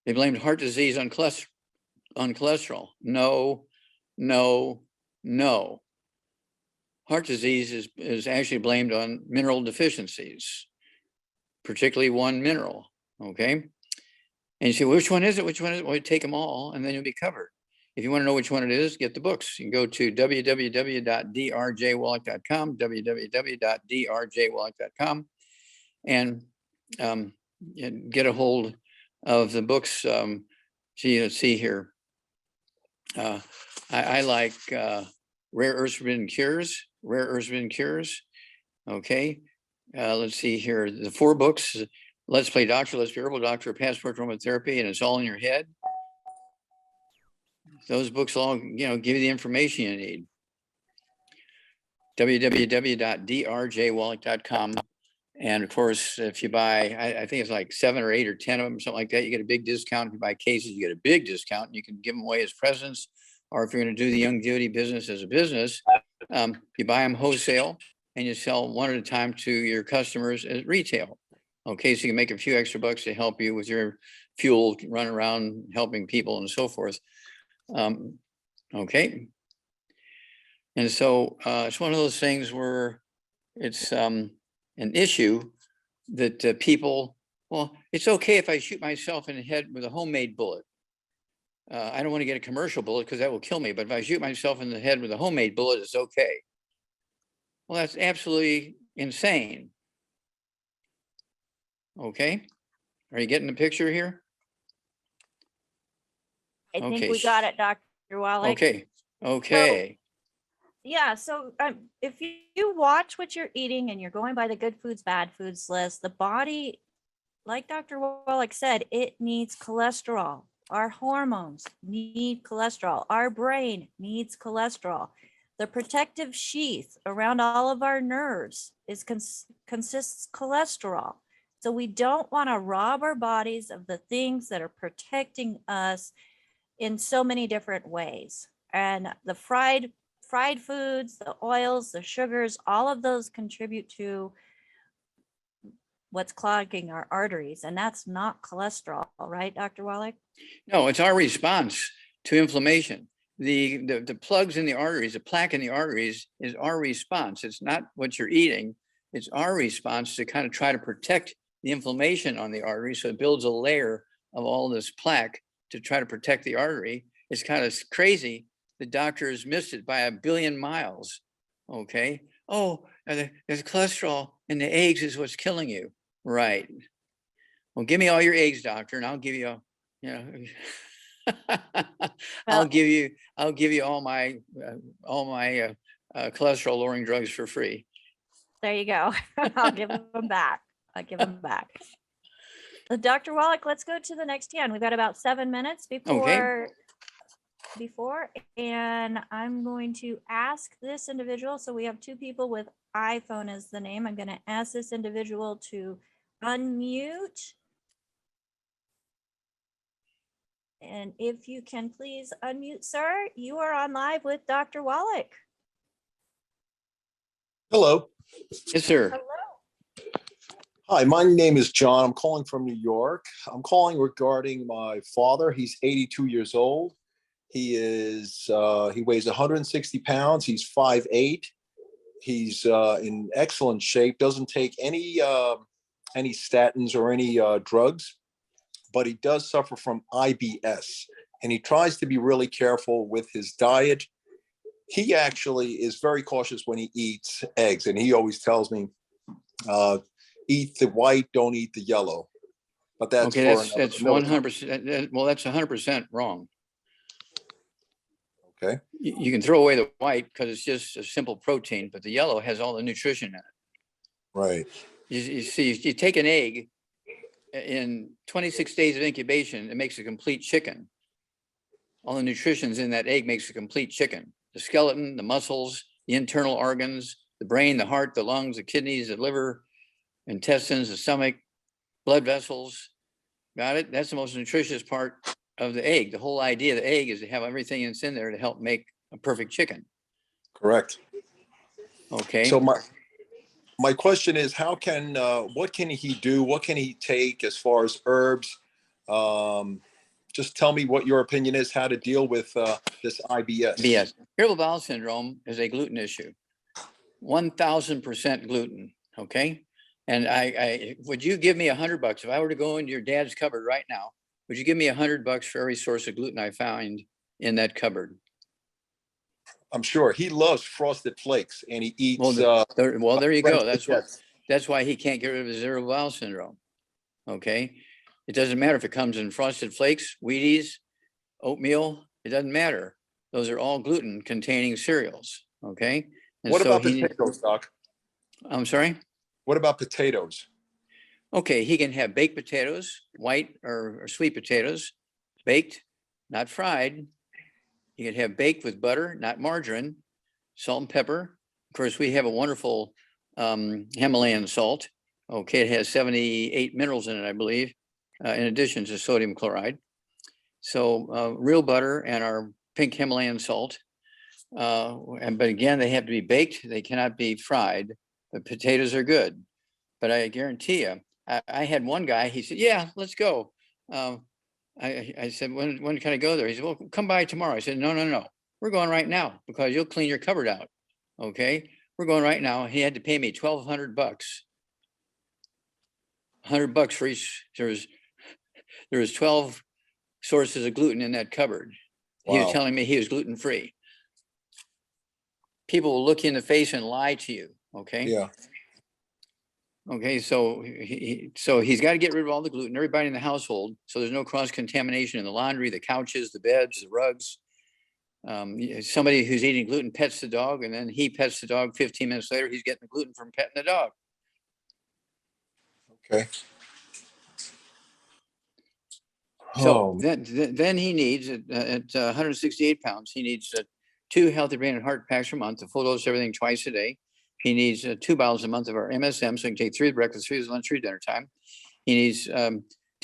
They blamed heart disease on cholesterol. No. Heart disease is actually blamed on mineral deficiencies, particularly one mineral, okay? And you say, which one is it? Which one is it? Well, you take them all and then you'll be covered. If you want to know which one it is, get the books. You can go to www.drjwallach.com, www.drjwallach.com, and get a hold of the books. Let's see here. I like Rare Earths Forbidden Cures, Okay, let's see here. The 4 books, Let's Play Doctor, Let's Be Herbal Doctor, Passport to Aromatherapy, and It's All in Your Head. Those books all, you know, give you the information you need. www.drjwallach.com. And of course, if you buy, I think it's like 7 or 8 or 10 of them, something like that, you get a big discount. If you buy cases, you get a big discount, and you can give them away as presents. Or if you're going to do the longevity business as a business, you buy them wholesale and you sell one at a time to your customers at retail. Okay, so you can make a few extra bucks to help you with your fuel, run around helping people and so forth. Okay. And so it's one of those things where it's an issue that people, well, it's okay if I shoot myself in the head with a homemade bullet. I don't want to get a commercial bullet because that will kill me. But if I shoot myself in the head with a homemade bullet, it's okay. Well, that's absolutely insane. Okay. Are you getting the picture here? I think Okay. we got it, Dr. Wallach. Okay. Okay. Yeah, so if you watch what you're eating and you're going by the good foods, bad foods list, the body, like Dr. Wallach said, it needs cholesterol. Our hormones need cholesterol. Our brain needs cholesterol. The protective sheath around all of our nerves consists cholesterol. So we don't want to rob our bodies of the things that are protecting us in so many different ways. And the fried foods, the oils, the sugars, all of those contribute to what's clogging our arteries. And that's not cholesterol, right, Dr. Wallach? No, it's our response to inflammation. The plugs in the arteries, the plaque in the arteries is our response. It's not what you're eating. It's our response to kind of try to protect the inflammation on the artery. So it builds a layer of all this plaque to try to protect the artery. It's kind of crazy. The doctors missed it by 1 billion miles. Okay. Oh, there's cholesterol in the eggs is what's killing you. Right. Well, give me all your eggs, doctor, and I'll give you, I'll give you all my cholesterol lowering drugs for free. There you go. I'll give them back. Dr. Wallach, let's go to the next hand. We've got about 7 minutes before, and I'm going to ask this individual. So we have 2 people with iPhone as the name. I'm going to ask this individual to unmute. And if you can please unmute, sir, you are on live with Dr. Wallach. Hello. Yes, sir. Hello. Hi, my name is John. I'm calling from New York. I'm calling regarding my father. He's 82 years old. He weighs 160 pounds. He's 5'8". He's in excellent shape. Doesn't take any statins or any drugs, but he does suffer from IBS, and he tries to be really careful with his diet. He actually is very cautious when he eats eggs, and he always tells me, eat the white, don't eat the yellow. But that's okay. for That's 100%. Well, that's 100% wrong. Okay. You can throw away the white because it's just a simple protein, but the yellow has all the nutrition in it. Right. You see, you take an egg in 26 days of incubation, it makes a complete chicken. All the nutrition's in that egg makes a complete chicken. The skeleton, the muscles, the internal organs, the brain, the heart, the lungs, the kidneys, the liver, intestines, the stomach, blood vessels. Got it? That's the most nutritious part of the egg. The whole idea of the egg is to have everything that's in there to help make a perfect chicken. Correct. Okay. So my question is, what can he do? What can he take as far as herbs? Just tell me what your opinion is, how to deal with this IBS. IBS. Irritable bowel syndrome is a gluten issue. 1000% gluten. Okay. And I would you give me $100 if I were to go into your dad's cupboard right now? Would you give me $100 for every source of gluten I found in that cupboard? I'm sure he loves Frosted Flakes, and he eats. Well, there you go. Yes. That's why he can't get rid of his irritable bowel syndrome. Okay, it doesn't matter if it comes in Frosted Flakes, Wheaties, oatmeal. It doesn't matter. Those are all gluten-containing cereals. Okay. And What so about potatoes, Doc? I'm sorry? What about potatoes? Okay, he can have baked potatoes, white or sweet potatoes, baked, not fried. You can have baked with butter, not margarine, salt and pepper. Of course, we have a wonderful Himalayan salt. Okay, it has 78 minerals in it, I believe, in addition to sodium chloride. So real butter and our pink Himalayan salt. But again, they have to be baked. They cannot be fried. The potatoes are good. But I guarantee you, I had one guy, he said, yeah, let's go. I said, when can I go there? He said, well, come by tomorrow. I said, no. We're going right now because you'll clean your cupboard out. Okay, we're going right now. He had to pay me $1,200. $100 for each. There was 12 sources of gluten in that cupboard. He was Wow. telling me he was gluten free. People will look you in the face and lie to you. Okay. Yeah. Okay, so he's got to get rid of all the gluten, everybody in the household, so there's no cross contamination in the laundry, the couches, the beds, the rugs. Somebody who's eating gluten pets the dog, and then he pets the dog. 15 minutes later, he's getting the gluten from petting the dog. Okay. So then he needs at 168 pounds, he needs 2 healthy brain and heart packs per month, a full dose of everything twice a day. He needs 2 bottles a month of our MSM, so he can take 3 at breakfast, 3 at lunch, 3 at dinner time. He needs 2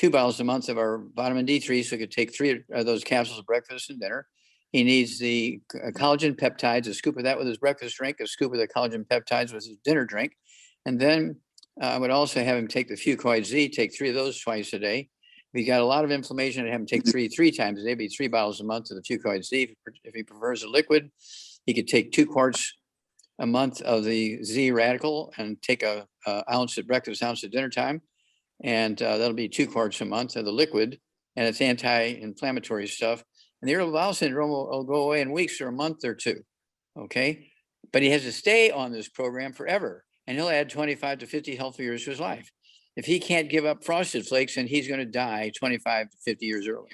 bottles a month of our vitamin D3, so he could take 3 of those capsules at breakfast and dinner. He needs the collagen peptides, a scoop of that with his breakfast drink, a scoop of the collagen peptides with his dinner drink. And then I would also have him take the Fucoid Z, take 3 of those twice a day. If he got a lot of inflammation, I'd have him take 3 times a day, be 3 bottles a month of the Fucoid Z. If he prefers a liquid, he could take 2 quarts a month of the Z radical and take a ounce at breakfast, ounce at dinner time. And that'll be 2 quarts a month of the liquid, and it's anti-inflammatory stuff. And the irritable bowel syndrome will go away in weeks or a month or 2. Okay. But he has to stay on this program forever, and he'll add 25 to 50 healthy years to his life. If he can't give up Frosted Flakes, then he's going to die 25 to 50 years early.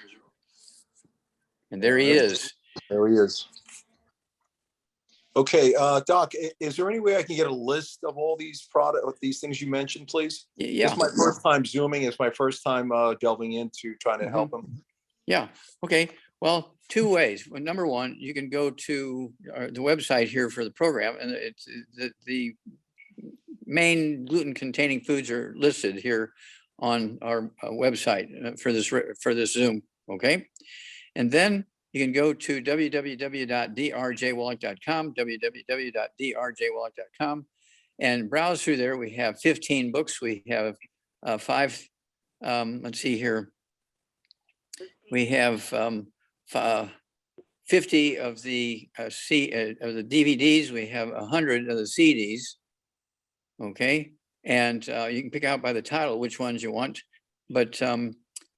And there he is. There he is. Okay, Doc, is there any way I can get a list of all these these things you mentioned, please? Yeah. It's my first time Zooming. It's my first time delving into trying to help him. Yeah. Okay. Well, 2 ways. Well, number one, you can go to the website here for the program, and it's the main gluten-containing foods are listed here on our website for this Zoom. Okay. And then you can go to www.drjwallach.com, www.drjwallach.com, and browse through there. We have 15 books. We have 5. Let's see here. We have 50 of the DVDs. We have 100 of the CDs. Okay, and you can pick out by the title which ones you want. But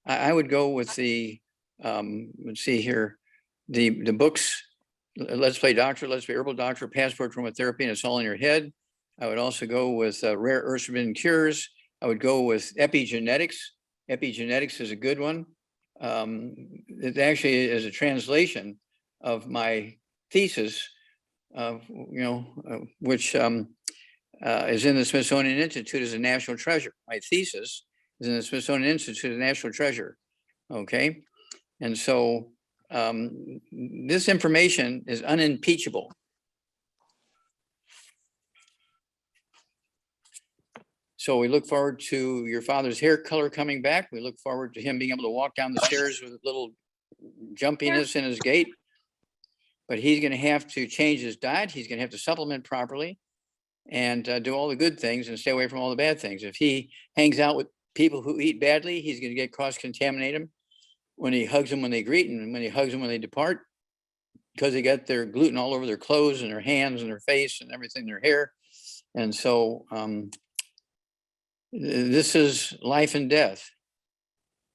I would go with the let's see here. The books, Let's Play Doctor, Let's Play Herbal Doctor, Passport to Aromatherapy, and It's All in Your Head. I would also go with Rare Earths Forbidden Cures. I would go with Epigenetics. Epigenetics is a good one. It actually is a translation of my thesis, which is in the Smithsonian Institute as a national treasure. My thesis is in the Smithsonian Institute as a national treasure. Okay, and so this information is unimpeachable. So we look forward to your father's hair color coming back. We look forward to him being able to walk down the stairs with a little jumpiness in his gait. But he's going to have to change his diet. He's going to have to supplement properly and do all the good things and stay away from all the bad things. If he hangs out with people who eat badly, he's going to get cross-contaminated when he hugs them when they greet and when he hugs them when they depart, because they got their gluten all over their clothes and their hands and their face and everything, their hair. And so this is life and death.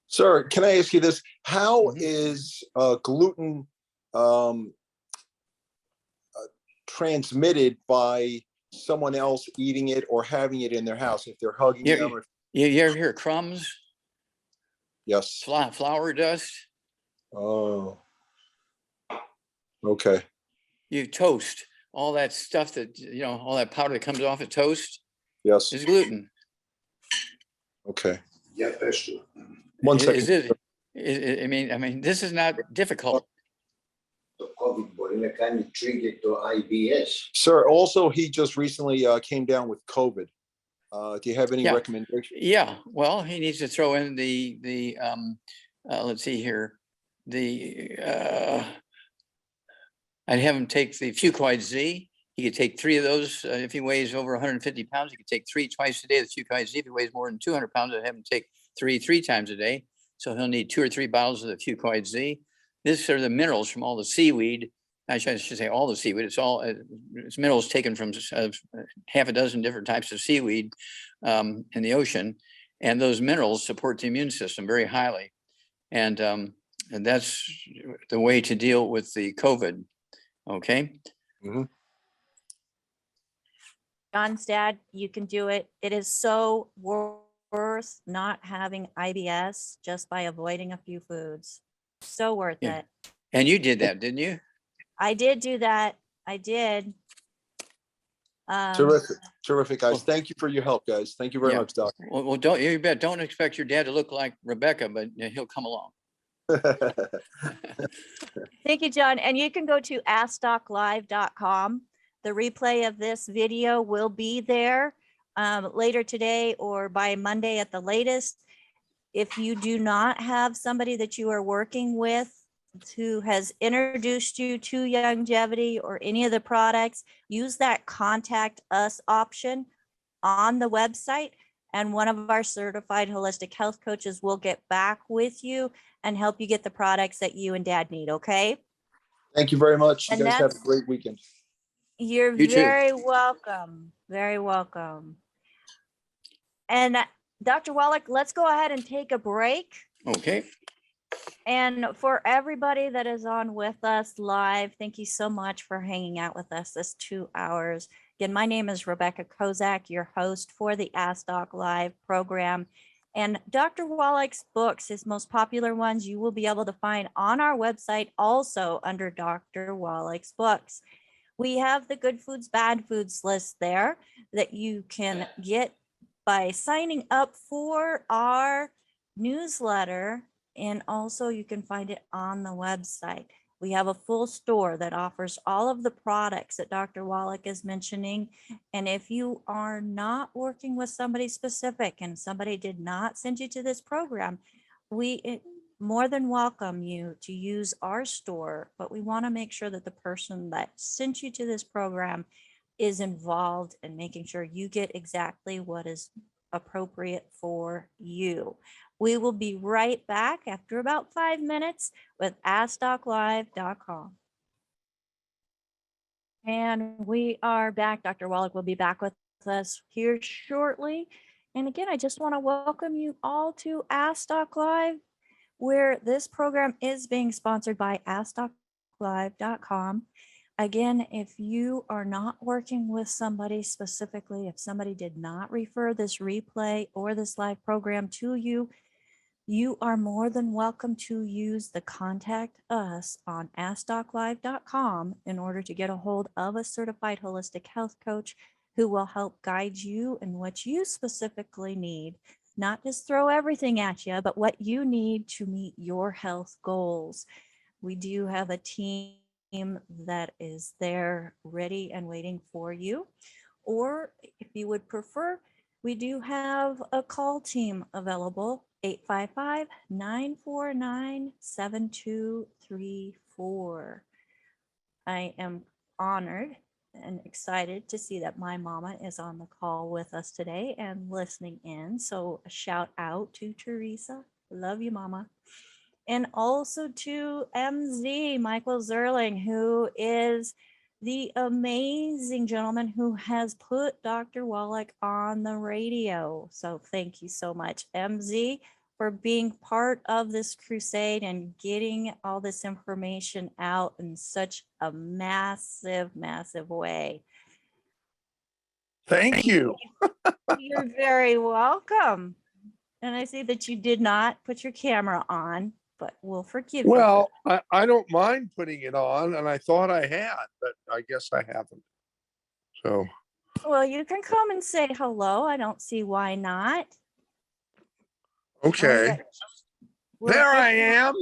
Sir, can I ask you this? How is gluten transmitted by someone else eating it or having it in their house if they're hugging them? Or... You ever hear crumbs? Yes. Flour dust? Oh. Okay. You toast all that stuff that, all that powder that comes off of toast. Yes. is gluten. Okay. Yeah, that's true. One Is second. it? I mean, this is not difficult. Το COVID μπορεί να κάνει trigger το IBS. Sir, also, he just recently came down with COVID. Do you have any Yeah. recommendations? Yeah, well, he needs to throw in let's see here, I'd have him take the Fucoid Z. He could take 3 of those. If he weighs over 150 pounds, he could take 3 twice a day. The Fucoid Z, if he weighs more than 200 pounds, I'd have him take 3 times a day. So he'll need 2 or 3 bottles of the Fucoid Z. These are the minerals from all the seaweed. I should say all the seaweed. It's minerals taken from half a dozen different types of seaweed in the ocean. And those minerals support the immune system very highly. And that's the way to deal with the COVID. Okay. Mhm. John's dad, you can do it. It is so worth not having IBS just by avoiding a few foods. So worth Yeah. it. And you did that, didn't you? I did do that. I did. Terrific, guys. Thank you for your help, guys. Thank you very Yeah. much, Doc. Well, don't expect your dad to look like Rebecca, but he'll come along. Thank you, John. And you can go to askdoclive.com. The replay of this video will be there later today or by Monday at the latest. If you do not have somebody that you are working with who has introduced you to longevity or any of the products, use that contact us option on the website, and one of our certified holistic health coaches will get back with you and help you get the products that you and dad need. Okay. Thank you very much. You And guys have a great weekend. You're You too. very welcome. Very welcome. And Dr. Wallach, let's go ahead and take a break. Okay. And for everybody that is on with us live, thank you so much for hanging out with us this 2 hours. Again, my name is Rebecca Kozak, your host for the Ask Doc Live program. And Dr. Wallach's books, his most popular ones, you will be able to find on our website, also under Dr. Wallach's books. We have the good foods, bad foods list there that you can get by signing up for our newsletter. And also you can find it on the website. We have a full store that offers all of the products that Dr. Wallach is mentioning. And if you are not working with somebody specific and somebody did not send you to this program, we more than welcome you to use our store, but we want to make sure that the person that sent you to this program is involved in making sure you get exactly what is appropriate for you. We will be right back after about 5 minutes with AskDocLive.com. And we are back. Dr. Wallach will be back with us here shortly. And again, I just want to welcome you all to Ask Doc Live, where this program is being sponsored by AskDocLive.com. Again, if you are not working with somebody specifically, if somebody did not refer this replay or this live program to you, you are more than welcome to use the contact us on AskDocLive.com in order to get a hold of a certified holistic health coach who will help guide you in what you specifically need. Not just throw everything at you, but what you need to meet your health goals. We do have a team that is there ready and waiting for you. Or if you would prefer, we do have a call team available, 855-949-7234. I am honored and excited to see that my mama is on the call with us today and listening in. So a shout out to Teresa. Love you, mama. And also to MZ, Michael Zerling, who is the amazing gentleman who has put Dr. Wallach on the radio. So thank you so much, MZ, for being part of this crusade and getting all this information out in such a massive, massive way. Thank you. You're very welcome. And I see that you did not put your camera on, but we'll forgive you. Well, I don't mind putting it on, and I thought I had, but I guess I haven't. So, Well, you can come and say hello. I don't see why not. Okay. We'll There get I you- am.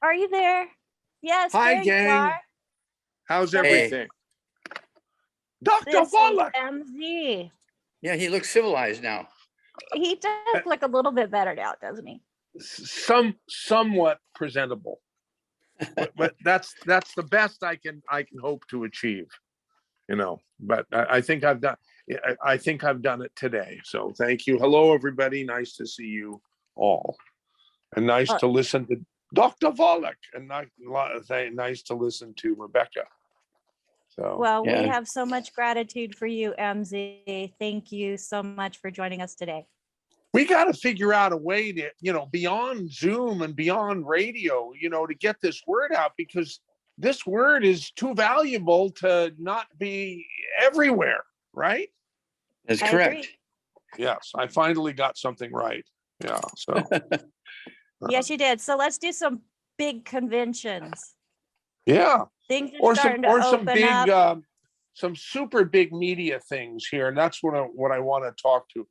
Are you there? Yes, Hi, there you gang. are. How's Hey. everything? Dr. This is Wallach. MZ. Yeah, he looks civilized now. He does look a little bit better now, doesn't he? Somewhat presentable. But that's the best I can hope to achieve, you know. But I think I've done it today. So thank you. Hello, everybody. Nice to see you all, and nice to listen to Dr. Wallach, and nice to listen to Rebecca. So Well, we Yeah. have so much gratitude for you, MZ. Thank you so much for joining us today. we got to figure out a way to, beyond Zoom and beyond radio, to get this word out, because this word is too valuable to not be everywhere, right? That's I correct. agree. Yes, I finally got something right. Yeah, so. Yes, you did. So let's do some big conventions. Yeah, Things are or starting to some open big, up. some super big media things here, and that's what I want to talk to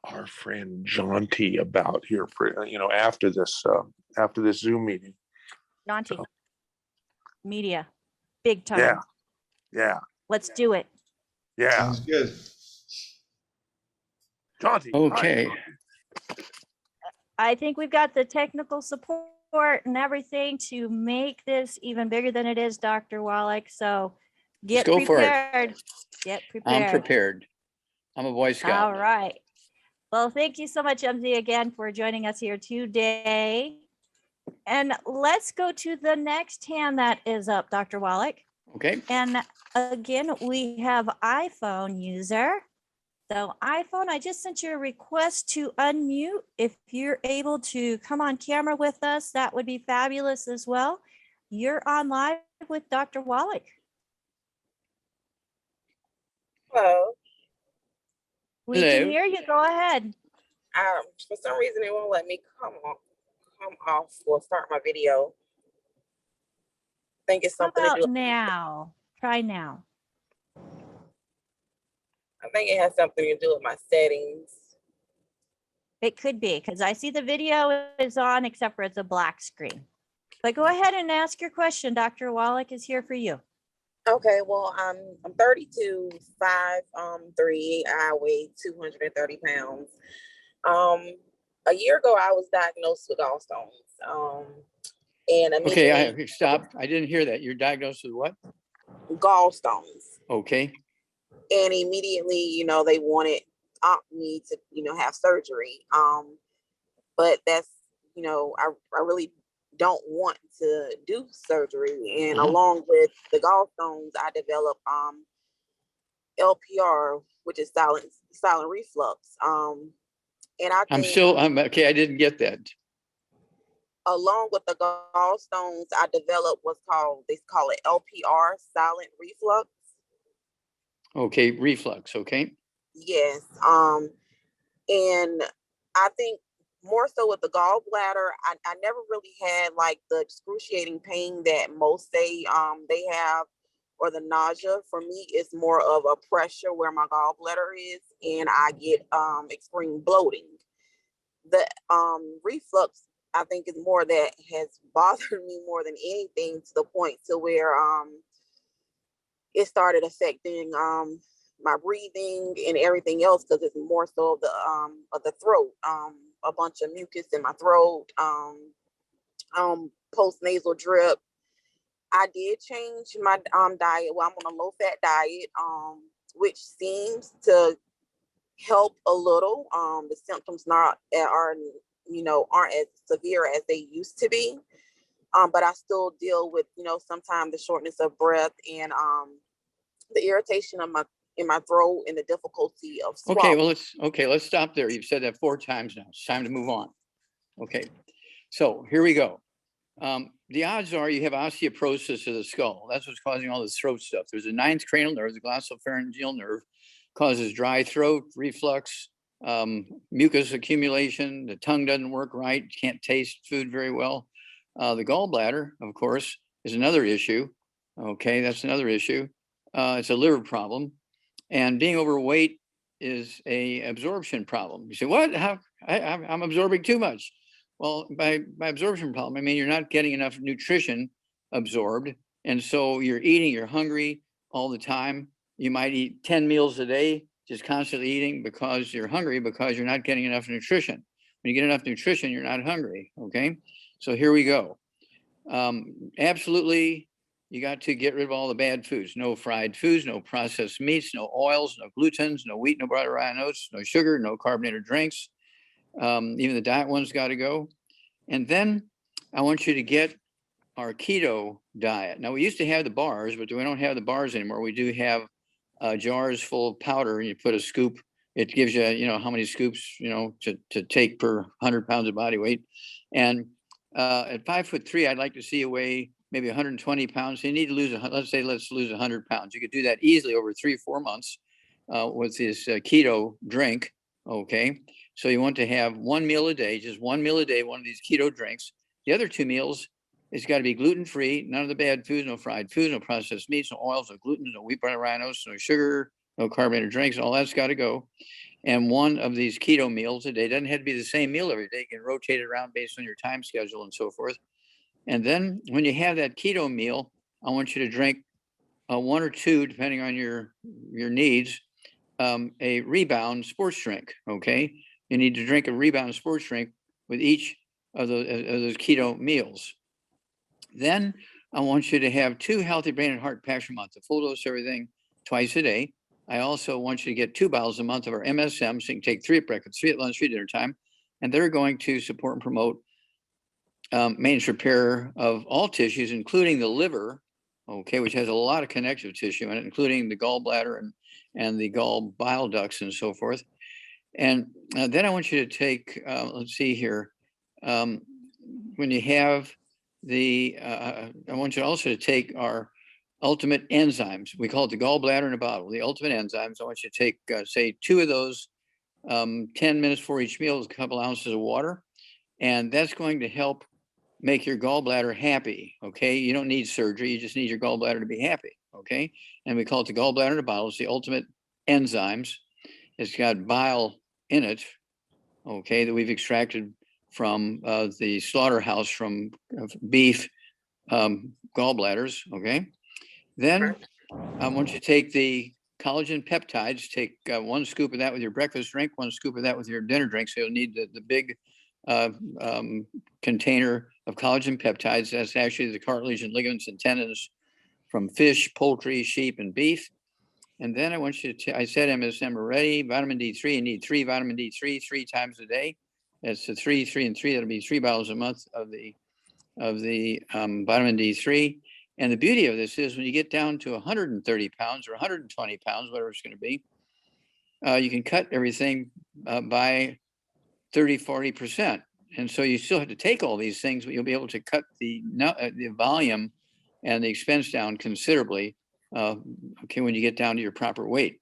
our friend John T about here, after this Zoom meeting. Nanti. Media. Big time. Yeah, yeah, Let's do it. yeah. Sounds good. John T. Okay. I think we've got the technical support and everything to make this even bigger than it is, Dr. Wallach. So get go for it. prepared. Get prepared. I'm prepared. I'm a Boy Scout. All right. Well, thank you so much, MZ, again for joining us here today. And let's go to the next hand that is up, Dr. Wallach. Okay. And again, we have iPhone user. So iPhone, I just sent you a request to unmute. If you're able to come on camera with us, that would be fabulous as well. You're on live with Dr. Wallach. Hello. We Hello. can hear you. Go ahead. For some reason, it won't let me come off or start my video. I think it's How something to about do. now? Try now. I think it has something to do with my settings. It could be because I see the video is on, except for it's a black screen. But go ahead and ask your question. Dr. Wallach is here for you. Okay, well, I'm 32, 5'3", I weigh 230 pounds. A year ago, I was diagnosed with gallstones. And Okay, immediately stop. I didn't hear that. You're diagnosed with what? gallstones. Okay. And immediately, they wanted me to, have surgery. But that's, I really don't want to do surgery. And along with the gallstones, I developed LPR, which is silent reflux. And I think I'm okay. I didn't get that. along with the gallstones, I developed they call it LPR, silent reflux. Okay, reflux. Okay. Yes. And I think more so with the gallbladder, I never really had like the excruciating pain that most say they have, or the nausea. For me, it's more of a pressure where my gallbladder is, and I get extreme bloating. The reflux, I think, is more that has bothered me more than anything, to the point to where it started affecting my breathing and everything else, because it's more so of the throat, a bunch of mucus in my throat, post nasal drip. I did change my diet. Well, I'm on a low fat diet, which seems to help a little. The symptoms aren't as severe as they used to be. But I still deal with, sometimes the shortness of breath and the irritation in my throat and the difficulty of swallowing. Okay, well, let's stop there. You've said that 4 times now. It's time to move on. Okay, so here we go. The odds are you have osteoporosis of the skull. That's what's causing all this throat stuff. There's a 9th cranial nerve, the glossopharyngeal nerve, causes dry throat, reflux, mucus accumulation. The tongue doesn't work right. Can't taste food very well. The gallbladder, of course, is another issue. Okay, that's another issue. It's a liver problem. And being overweight is a absorption problem. You say, what? How? I'm absorbing too much. Well, by absorption problem, I mean you're not getting enough nutrition absorbed. And so you're hungry all the time. You might eat 10 meals a day, just constantly eating because you're hungry, because you're not getting enough nutrition. When you get enough nutrition, you're not hungry. Okay. So here we go. Absolutely, you got to get rid of all the bad foods. No fried foods, no processed meats, no oils, no glutens, no wheat, no butter, rye oats, no sugar, no carbonated drinks. Even the diet ones got to go. And then I want you to get our keto diet. Now, we used to have the bars, but we don't have the bars anymore. We do have jars full of powder, and you put a scoop. It gives you, how many scoops, to take per 100 pounds of body weight. And at 5'3", I'd like to see you weigh maybe 120 pounds. So you need to lose, let's lose 100 pounds. You could do that easily over 3-4 months with this keto drink. Okay. So you want to have one meal a day, just one meal a day, one of these keto drinks. The other 2 meals, it's got to be gluten-free, none of the bad foods, no fried foods, no processed meats, no oils, no gluten, no wheat, butter, rye oats, no sugar, no carbonated drinks. All that's got to go. And one of these keto meals a day. Doesn't have to be the same meal every day. You can rotate it around based on your time schedule and so forth. And then when you have that keto meal, I want you to drink 1 or 2, depending on your needs, a rebound sports drink. Okay, you need to drink a rebound sports drink with each of those keto meals. Then I want you to have 2 healthy brain and heart packs a month, a full dose of everything twice a day. I also want you to get 2 bottles a month of our MSM, so you can take 3 at breakfast, 3 at lunch, 3 at dinner time, and they're going to support and promote maintenance repair of all tissues, including the liver, okay, which has a lot of connective tissue in it, including the gallbladder and the gall bile ducts and so forth. And then I want you to take, let's see here, when you have I want you also to take our ultimate enzymes. We call it the gallbladder in a bottle, the ultimate enzymes. I want you to take, say, 2 of those 10 minutes for each meal with a couple ounces of water. And that's going to help make your gallbladder happy. Okay. You don't need surgery. You just need your gallbladder to be happy. Okay. And we call it the gallbladder in a bottle. It's the ultimate enzymes. It's got bile in it. Okay. That we've extracted from the slaughterhouse from beef gallbladders. Okay. Then I want you to take the collagen peptides, take 1 scoop of that with your breakfast drink, 1 scoop of that with your dinner drink. So you'll need the big container of collagen peptides. That's actually the cartilage and ligaments and tendons from fish, poultry, sheep, and beef. And then I want you to, I said MSM already, vitamin D3, you need 3 vitamin D3 3 times a day. That's the 3, 3, and 3. That'll be 3 bottles a month of the vitamin D3. And the beauty of this is when you get down to 130 pounds or 120 pounds, whatever it's going to be, you can cut everything by 30-40%. And so you still have to take all these things, but you'll be able to cut the volume and the expense down considerably, okay, when you get down to your proper weight.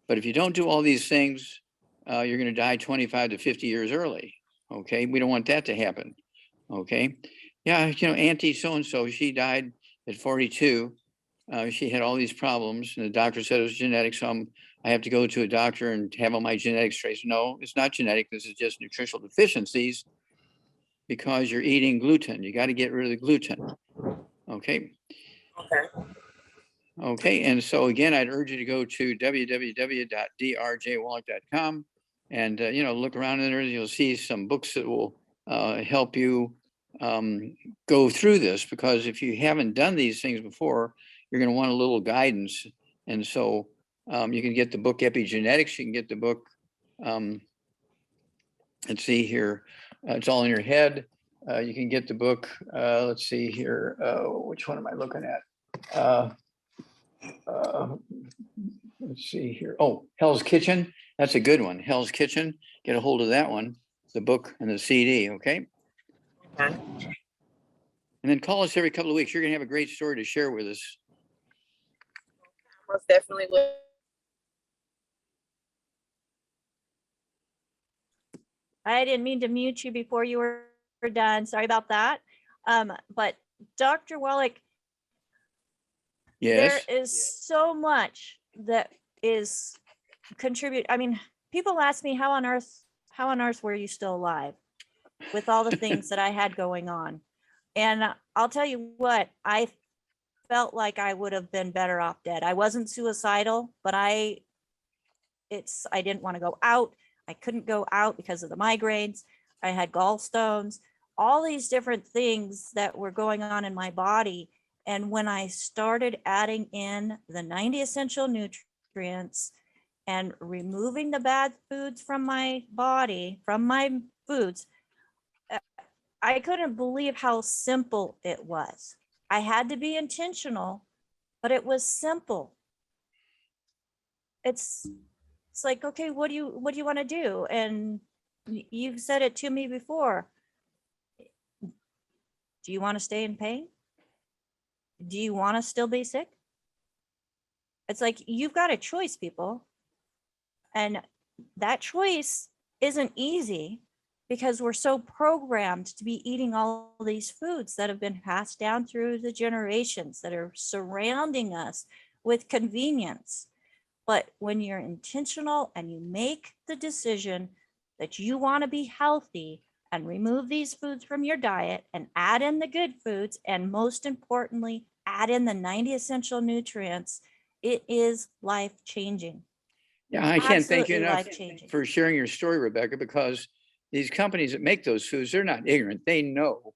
But if you don't do all these things, you're going to die 25 to 50 years early. Okay, we don't want that to happen. Okay, yeah, Auntie so-and-so, she died at 42. She had all these problems, and the doctor said it was genetic. So I have to go to a doctor and have all my genetics traced. No, it's not genetic. This is just nutritional deficiencies because you're eating gluten. You got to get rid of the gluten. Okay. Okay. And so again, I'd urge you to go to www.drjwallach.com and, look around in there. You'll see some books that will help you go through this, because if you haven't done these things before, you're going to want a little guidance. And so you can get the book Epigenetics. You can get the book, let's see here, it's all in your head. You can get the book, let's see here, which one am I looking at? Let's see here. Oh, Hell's Kitchen. That's a good one. Hell's Kitchen. Get a hold of that one, the book and the CD. Okay. And then call us every couple of weeks. You're going to have a great story to share with us. Most definitely will. I didn't mean to mute you before you were done. Sorry about that. But Dr. Wallach, yes, there is so much that is contribute. I mean, people ask me how on earth were you still alive with all the things that I had going on? And I'll tell you what, I felt like I would have been better off dead. I wasn't suicidal, but I didn't want to go out. I couldn't go out because of the migraines. I had gallstones, all these different things that were going on in my body. And when I started adding in the 90 essential nutrients and removing the bad foods from my body, from my foods, I couldn't believe how simple it was. I had to be intentional, but it was simple. It's like, okay, what do you want to do? And you've said it to me before. Do you want to stay in pain? Do you want to still be sick? It's like, you've got a choice, people. And that choice isn't easy because we're so programmed to be eating all these foods that have been passed down through the generations that are surrounding us with convenience. But when you're intentional and you make the decision that you want to be healthy and remove these foods from your diet and add in the good foods, and most importantly, add in the 90 essential nutrients, it is life-changing. Yeah, I can't thank you Absolutely enough life-changing. for sharing your story, Rebecca, because these companies that make those foods, they're not ignorant. They know,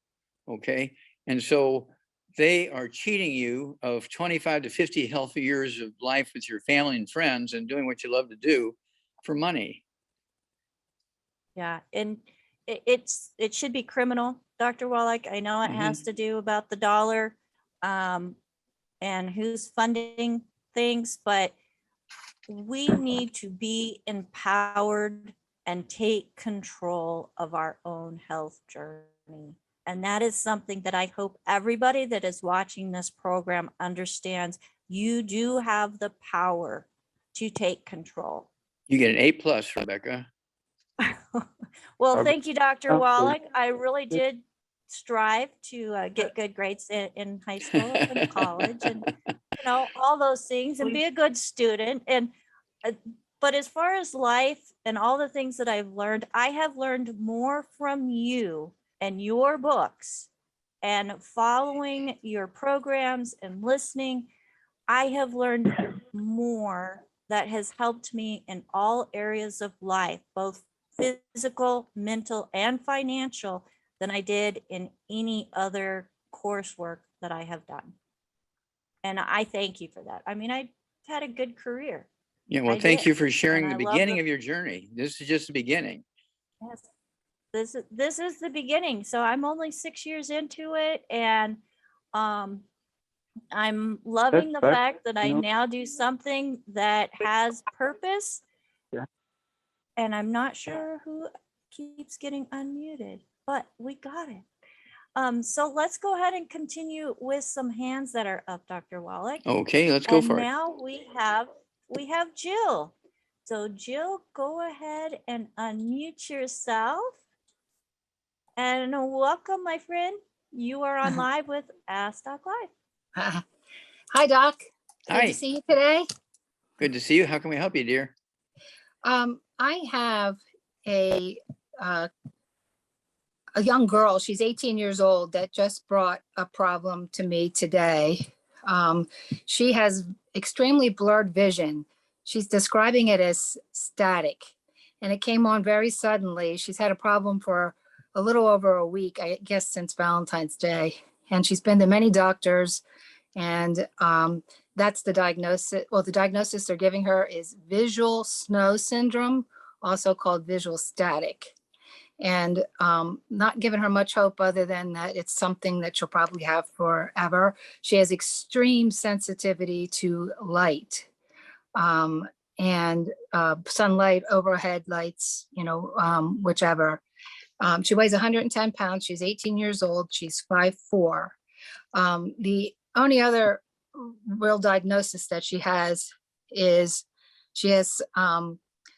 okay? And so they are cheating you of 25 to 50 healthy years of life with your family and friends and doing what you love to do for money. Yeah, and it should be criminal, Dr. Wallach. I know it has to do about the dollar and who's funding things, but we need to be empowered and take control of our own health journey. And that is something that I hope everybody that is watching this program understands. You do have the power to take control. You get an A+, Rebecca. Well, thank you, Dr. Wallach. I really did strive to get good grades in high school and college and, you know, all those things, and be a good student. And but as far as life and all the things that I've learned, I have learned more from you and your books and following your programs and listening. I have learned more that has helped me in all areas of life, both physical, mental, and financial, than I did in any other coursework that I have done. And I thank you for that. I mean, I had a good career. Yeah, well, I thank did. you for sharing And the I love beginning the- of your journey. This is just the beginning. Yes. This is the beginning. So I'm only 6 years into it, and I'm loving the fact that I now do something that has purpose. Yeah. And I'm not sure who keeps getting unmuted, but we got it. So let's go ahead and continue with some hands that are up, Dr. Wallach. Okay, let's go And for it. now we have Jill. So Jill, go ahead and unmute yourself. And welcome, my friend. You are on live with Ask Doc Live. Hi, Doc. Good Hi. to see you today. Good to see you. How can we help you, dear? I have a young girl. She's 18 years old that just brought a problem to me today. She has extremely blurred vision. She's describing it as static, and it came on very suddenly. She's had a problem for a little over a week, I guess, since Valentine's Day. And she's been to many doctors, and that's the diagnosis. Well, the diagnosis they're giving her is visual snow syndrome, also called visual static. And not giving her much hope other than that it's something that she'll probably have forever. She has extreme sensitivity to light and sunlight, overhead lights, you know, whichever. She weighs 110 pounds. She's 18 years old. She's 5'4". The only other real diagnosis that she has is she has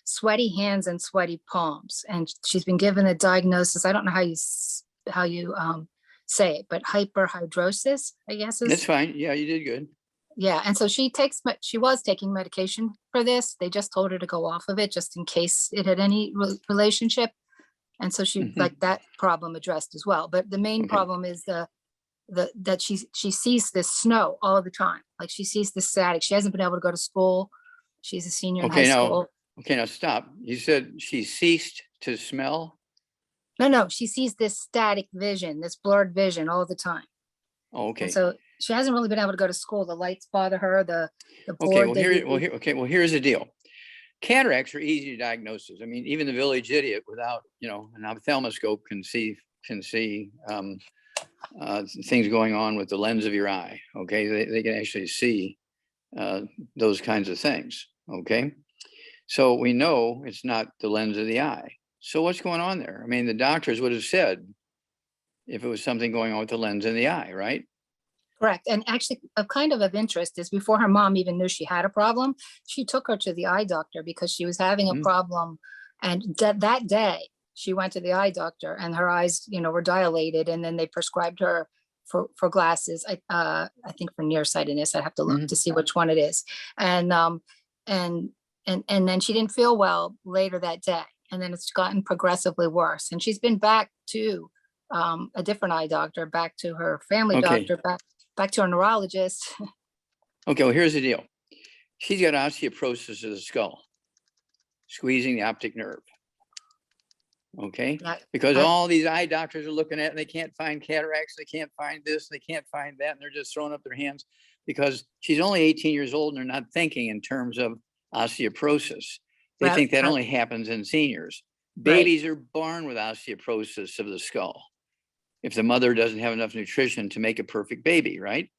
sweaty hands and sweaty palms, and she's been given a diagnosis. I don't know how you say it, but hyperhidrosis, I guess. That's fine. Yeah, you did good. Yeah, and so she was taking medication for this. They just told her to go off of it just in case it had any relationship. And so she like that problem addressed as well. But the main Okay. problem is that she sees this snow all the time. Like she sees this static. She hasn't been able to go to school. She's a senior in high school. Okay, now stop. You said she ceased to smell? No, she sees this static vision, this blurred vision all the time. Oh, okay. And so she hasn't really been able to go to school. The lights bother her, the Okay, board. here's the deal. Cataracts are easy to diagnose. I mean, even the village idiot without, an ophthalmoscope can see things going on with the lens of your eye. Okay, they can actually see those kinds of things. Okay, so we know it's not the lens of the eye. So what's going on there? I mean, the doctors would have said if it was something going on with the lens in the eye, right? Correct. And actually, a kind of interest is before her mom even knew she had a problem, she took her to the eye doctor because she was having a problem. And that day, she went to the eye doctor and her eyes, were dilated. And then they prescribed her for glasses. I think for nearsightedness. I have to look to see which one it is. And then she didn't feel well later that day. And then it's gotten progressively worse. And she's been back to a different eye doctor, back to her family doctor, back to her neurologist. Okay, well, here's the deal. She's got osteoporosis of the skull, squeezing the optic nerve. Okay, because all these eye doctors are looking at it and they can't find cataracts, they can't find this, they can't find that, and they're just throwing up their hands because she's only 18 years old and they're not thinking in terms of osteoporosis. They think that only happens in seniors. Babies are born with osteoporosis of the skull if the mother doesn't have enough nutrition to make a perfect baby, right?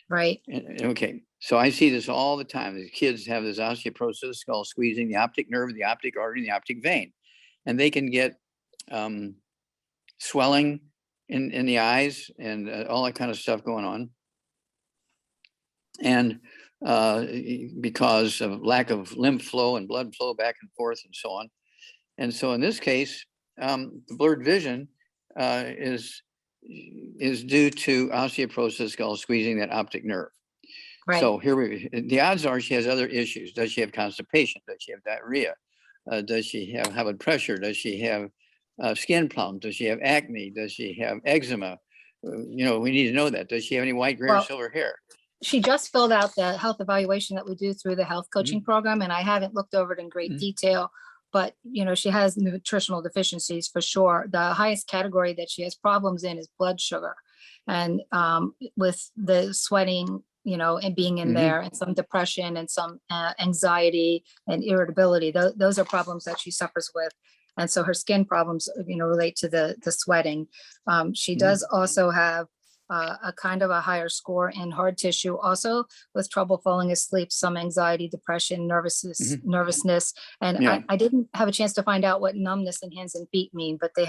Right. Okay, so I see this all the time. These kids have this osteoporosis of the skull, squeezing the optic nerve, the optic artery, and the optic vein. And they can get swelling in the eyes and all that kind of stuff going on. And because of lack of lymph flow and blood flow back and forth and so on. And so in this case, the blurred vision is due to osteoporosis skull squeezing that optic nerve. Right. So the odds are she has other issues. Does she have constipation? Does she have diarrhea? Does she have high blood pressure? Does she have skin problems? Does she have acne? Does she have eczema? We need to know that. Does she have any white, gray, or silver hair? She just filled out the health evaluation that we do through the health coaching program, and I haven't looked over it in great detail, but she has nutritional deficiencies for sure. The highest category that she has problems in is blood sugar, and with the sweating, and being in there, and some depression and some anxiety and irritability. Those are problems that she suffers with. And so her skin problems, relate to the sweating. She does also have a kind of a higher score in hard tissue, also with trouble falling asleep, some anxiety, depression, nervousness. And I didn't have a chance to find out what numbness in hands and feet mean, but they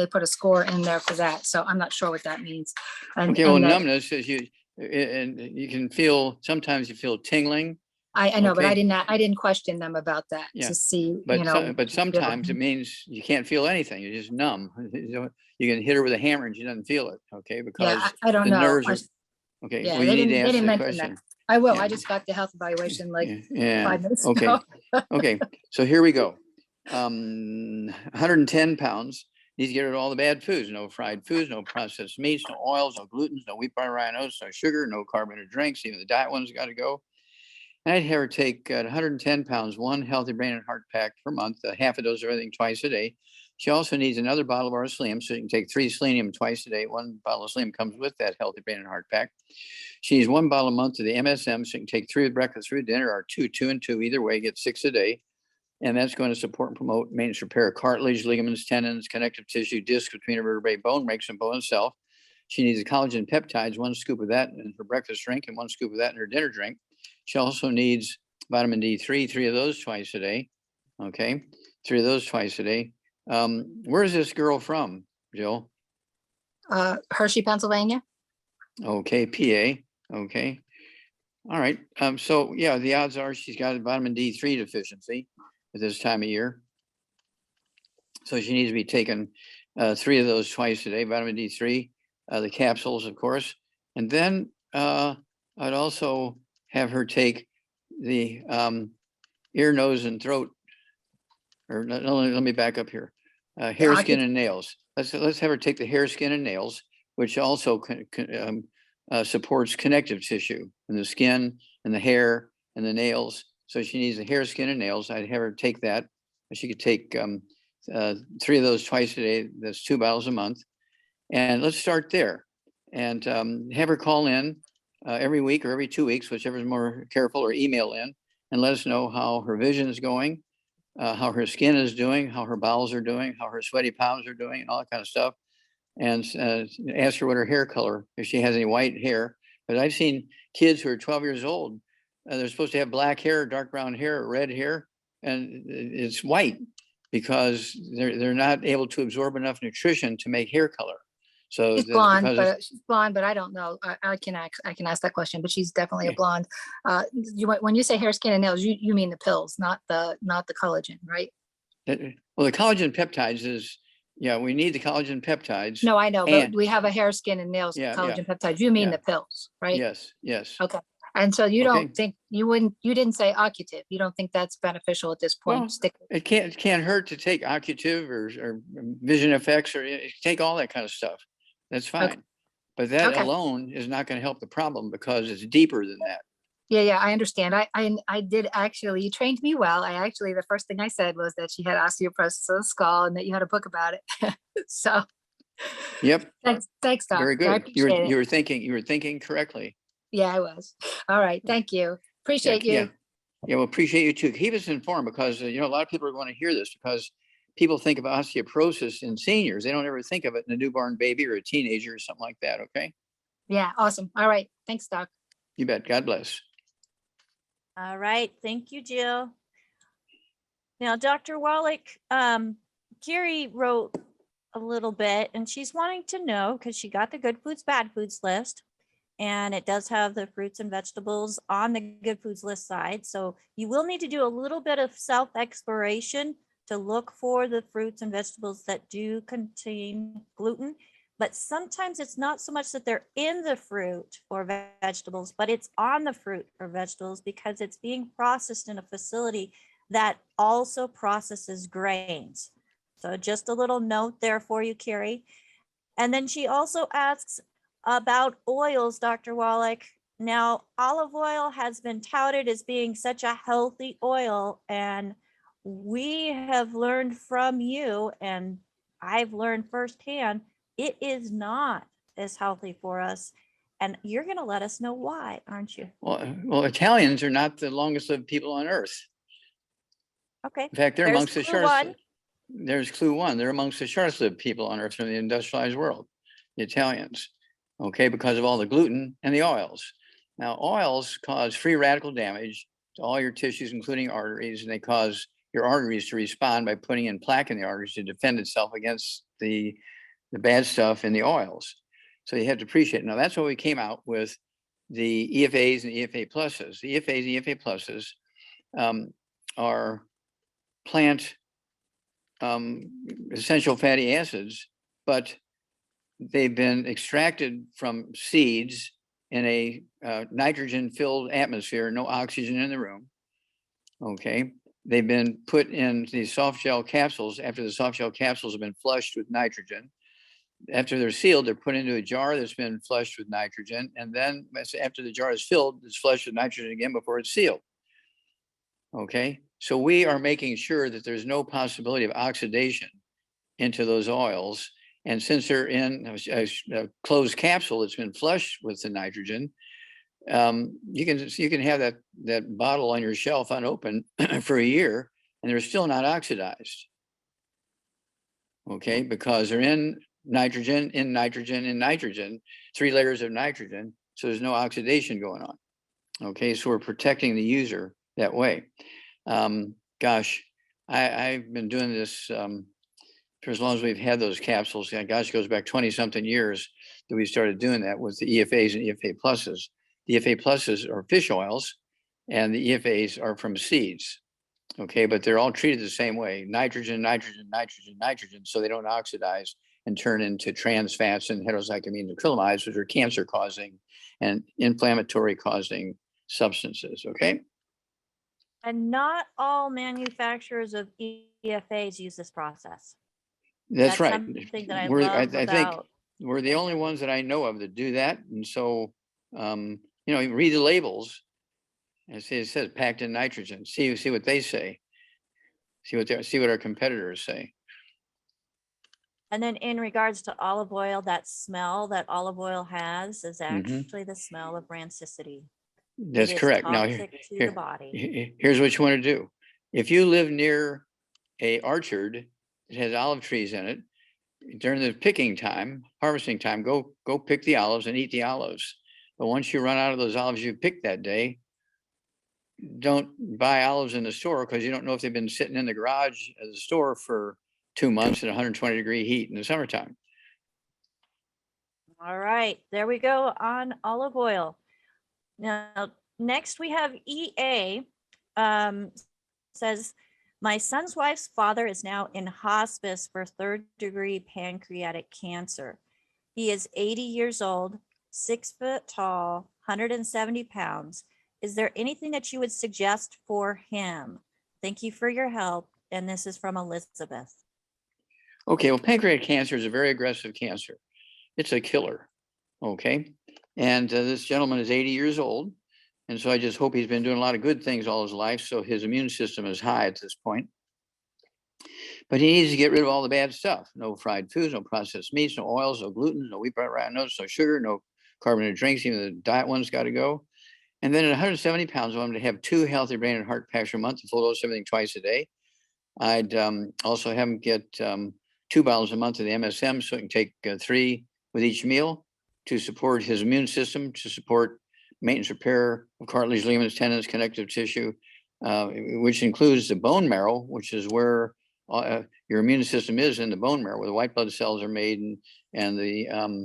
put a score in there for that. So I'm not sure what that means. Numbness is and you can feel, sometimes you feel tingling. I know, but I didn't question them about that to see, but sometimes it means you can't feel anything. You're just numb. You can hit her with a hammer and she doesn't feel it. Okay, because I don't know. Nerves are, okay, well, you need to answer the question. I will. I just got the health evaluation 5 minutes ago. Okay, so here we go. 110 pounds. Needs to get rid of all the bad foods. No fried foods, no processed meats, no oils, no glutens, no wheat, barley, rye, and oats, no sugar, no carbonated drinks. Even the diet ones got to go. And I'd have her take 110 pounds, one healthy brain and heart pack per month, half a dose of everything twice a day. She also needs another bottle of our selenium, so you can take 3 selenium twice a day. 1 bottle of selenium comes with that healthy brain and heart pack. She needs 1 bottle a month of the MSM, so you can take 3 with breakfast, 3 with dinner, or 2 and 2. Either way, get 6 a day. And that's going to support and promote maintenance repair of cartilage, ligaments, tendons, connective tissue, discs between her vertebrae, bone, makes and bone itself. She needs the collagen peptides, 1 scoop of that in her breakfast drink and 1 scoop of that in her dinner drink. She also needs vitamin D3, 3 of those twice a day. Okay, 3 of those twice a day. Where is this girl from, Jill? Hershey, Pennsylvania. Okay, PA. Okay. All right. So yeah, the odds are she's got a vitamin D3 deficiency at this time of year. So she needs to be taking 3 of those twice a day, vitamin D3, the capsules, of course. And then I'd also have her take the ear, nose, and throat, or no, let me back up here. Hair, skin, and nails. Let's have her take the hair, skin, and nails, which also supports connective tissue in the skin and the hair and the nails. So she needs the hair, skin, and nails. I'd have her take that. She could take 3 of those twice a day. That's 2 bottles a month. And let's start there. And have her call in every week or every 2 weeks, whichever is more careful, or email in and let us know how her vision is going, how her skin is doing, how her bowels are doing, how her sweaty palms are doing, and all that kind of stuff. And ask her what her hair color, if she has any white hair. But I've seen kids who are 12 years old, they're supposed to have black hair, dark brown hair, red hair, and it's white because they're not able to absorb enough nutrition to make hair color. So She's that's blonde, because but she's blonde, but I don't know. I can ask that question, but she's definitely a blonde. When you say hair, skin, and nails, you mean the pills, not the collagen, right? well, the collagen peptides is, yeah, we need the collagen peptides. No, I know, but And we have a hair, skin, and nails Yeah, collagen peptides. You mean yeah. the pills, right? yes, yes. Okay. And so you Okay. don't think you didn't say occutive. You don't think that's beneficial at this point? Well, it can't hurt to take occutive or vision effects, or take all that kind of stuff. That's fine. Okay. But that Okay. alone is not going to help the problem because it's deeper than that. Yeah, I understand. I did actually, you trained me well. The first thing I said was that she had osteoporosis of the skull and that you had a book about it. So Yep. thanks, Doc. Very I good. appreciate it. You were thinking correctly. Yeah, I was. All right. Thank you. Appreciate you. Yeah. Well, appreciate you too. Keep us informed because, a lot of people are going to hear this because people think of osteoporosis in seniors. They don't ever think of it in a newborn baby or a teenager or something like that. Okay. Yeah. Awesome. All right. Thanks, Doc. You bet. God bless. All right. Thank you, Jill. Now, Dr. Wallach, Gary wrote a little bit and she's wanting to know, because she got the good foods, bad foods list. And it does have the fruits and vegetables on the good foods list side. So you will need to do a little bit of self-exploration to look for the fruits and vegetables that do contain gluten. But sometimes it's not so much that they're in the fruit or vegetables, but it's on the fruit or vegetables because it's being processed in a facility that also processes grains. So just a little note there for you, Carrie. And then she also asks about oils, Dr. Wallach. Now, olive oil has been touted as being such a healthy oil, and we have learned from you, and I've learned firsthand, it is not as healthy for us. And you're going to let us know why, aren't you? Well, Italians are not the longest lived people on earth. Okay. In fact, they're There's amongst the clue shortest. one. There's clue one. They're amongst the shortest lived people on earth from the industrialized world, the Italians. Okay, because of all the gluten and the oils. Now, oils cause free radical damage to all your tissues, including arteries, and they cause your arteries to respond by putting in plaque in the arteries to defend itself against the bad stuff in the oils. So you have to appreciate it. Now, that's why we came out with the EFAs and EFA pluses. The EFAs and EFA pluses are plant essential fatty acids, but they've been extracted from seeds in a nitrogen-filled atmosphere, no oxygen in the room. Okay, they've been put in these soft gel capsules after the soft gel capsules have been flushed with nitrogen. After they're sealed, they're put into a jar that's been flushed with nitrogen, and then after the jar is filled, it's flushed with nitrogen again before it's sealed. Okay, so we are making sure that there's no possibility of oxidation into those oils. And since they're in a closed capsule that's been flushed with the nitrogen, you can have that bottle on your shelf unopened for a year, and they're still not oxidized. Okay, because they're in nitrogen, in nitrogen, in nitrogen, 3 layers of nitrogen. So there's no oxidation going on. Okay, so we're protecting the user that way. Gosh, I've been doing this for as long as we've had those capsules. Gosh, it goes back 20 something years that we started doing that with the EFAs and EFA pluses. The EFA pluses are fish oils and the EFAs are from seeds. Okay, but they're all treated the same way: nitrogen, nitrogen, nitrogen, nitrogen, so they don't oxidize and turn into trans fats and heterocyclamine acrylamides, which are cancer causing and inflammatory causing substances, okay? And not all manufacturers of EFAs use this process. That's right. Something that I We're, love I think about. we're the only ones that I know of that do that. And so, you know, read the labels and see, it says packed in nitrogen, see what they say. See what our competitors say. And then in regards to olive oil, that smell that olive oil has is actually the smell of rancidity. That's It is correct. Now, toxic to the body. here's what you want to do. If you live near a orchard that has olive trees in it, during the picking time, harvesting time, go pick the olives and eat the olives. But once you run out of those olives you picked that day, don't buy olives in the store because you don't know if they've been sitting in the garage at the store for 2 months at 120-degree heat in the summertime. All right, there we go on olive oil. Now, next we have EA, says, my son's wife's father is now in hospice for 3rd-degree pancreatic cancer. He is 80 years old, 6 foot tall, 170 pounds. Is there anything that you would suggest for him? Thank you for your help. And this is from Elizabeth. Okay, well, pancreatic cancer is a very aggressive cancer. It's a killer, okay? And this gentleman is 80 years old. And so I just hope he's been doing a lot of good things all his life, so his immune system is high at this point. But he needs to get rid of all the bad stuff. No fried foods, no processed meats, no oils, no gluten, no wheat, bran, nuts, no sugar, no carbonated drinks. Even the diet one's got to go. And then at 170 pounds, I want him to have 2 healthy brain and heart packs a month, a full dose of everything twice a day. I'd also have him get 2 bottles a month of the MSM, so he can take 3 with each meal to support his immune system, to support maintenance repair of cartilage, ligaments, tendons, connective tissue, which includes the bone marrow, which is where your immune system is, in the bone marrow, where the white blood cells are made, and the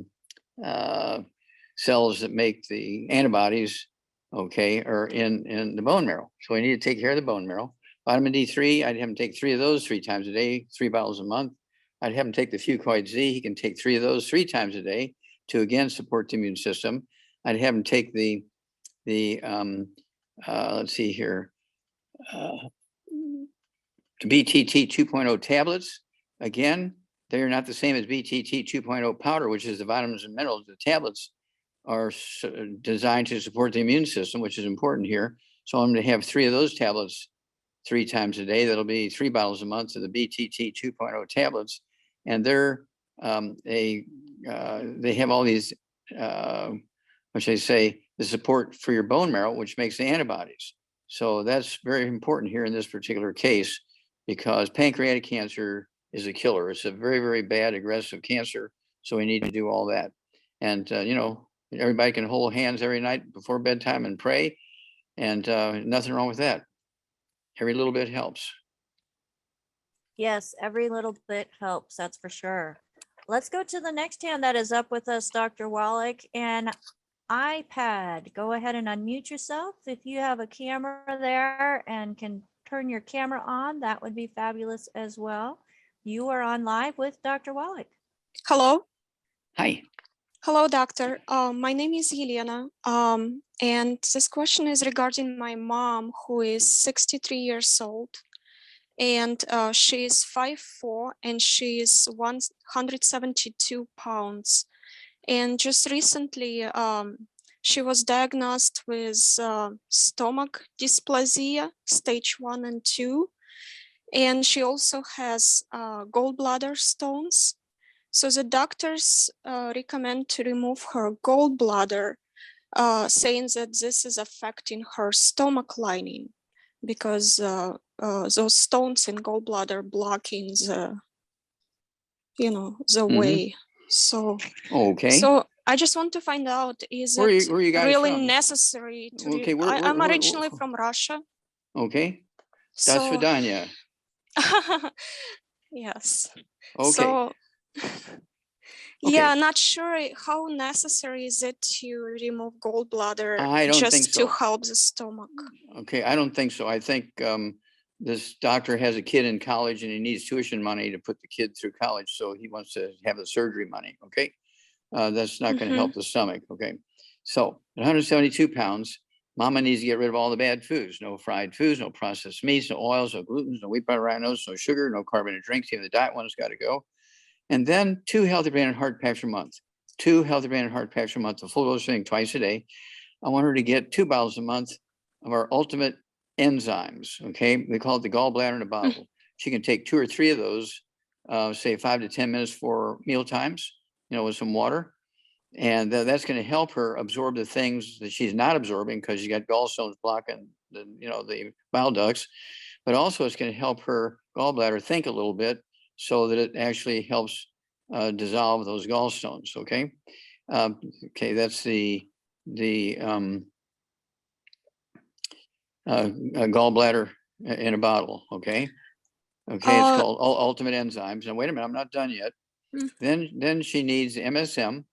cells that make the antibodies, okay, are in the bone marrow. So we need to take care of the bone marrow. Vitamin D3, I'd have him take 3 of those 3 times a day, 3 bottles a month. I'd have him take the Fucoid Z. He can take 3 of those 3 times a day to again support the immune system. I'd have him take the let's see here, the BTT 2.0 tablets. Again, they're not the same as BTT 2.0 powder, which is the vitamins and minerals. The tablets are designed to support the immune system, which is important here. So I'm going to have 3 of those tablets 3 times a day. That'll be 3 bottles a month of the BTT 2.0 tablets. And they're they have all these, which they say, the support for your bone marrow, which makes the antibodies. So that's very important here in this particular case, because pancreatic cancer is a killer. It's a very, very bad, aggressive cancer. So we need to do all that. And, you know, everybody can hold hands every night before bedtime and pray. And nothing wrong with that. Every little bit helps. Yes, every little bit helps, that's for sure. Let's go to the next hand that is up with us, Dr. Wallach, and iPad. Go ahead and unmute yourself. If you have a camera there and can turn your camera on, that would be fabulous as well. You are on live with Dr. Wallach. Hello. Hi. Hello, doctor. My name is Yelena. And this question is regarding my mom, who is 63 years old. And she is 5'4" and she is 172 pounds. And just recently, she was diagnosed with stomach dysplasia, stage 1 and 2. And she also has gallbladder stones. So the doctors recommend to remove her gallbladder, saying that this is affecting her stomach lining because those stones in gallbladder blocking the, the way. So, okay. So I just want to find out, is where it you guys really from? necessary to, Okay, I'm originally from Russia. Okay. So, Das Vidanya. Yes. Okay. So, Okay. yeah, not sure how necessary is it to remove gallbladder I don't think just so. to help the stomach. Okay, I don't think so. I think this doctor has a kid in college and he needs tuition money to put the kid through college. So he wants to have the surgery money. Okay. That's not going to help the stomach. Okay. So at 172 pounds, Mama needs to get rid of all the bad foods, no fried foods, no processed meats, no oils, no gluten, no wheat, butter, rhinos, no sugar, no carbonated drinks. Even the diet one's got to go. And then 2 healthy brain and heart packs a month. 2 healthy brain and heart packs a month, a full dose thing twice a day. I want her to get 2 bottles a month of our ultimate enzymes. Okay, we call it the gallbladder in a bottle. She can take 2 or 3 of those, say 5 to 10 minutes for meal times, with some water. And that's going to help her absorb the things that she's not absorbing because she's got gallstones blocking the bile ducts. But also it's going to help her gallbladder think a little bit so that it actually helps dissolve those gallstones. Okay. Okay, that's the gallbladder in a bottle. Okay. Okay, it's called Ultimate Enzymes. Now, wait a minute, I'm not done yet. Then she needs MSM.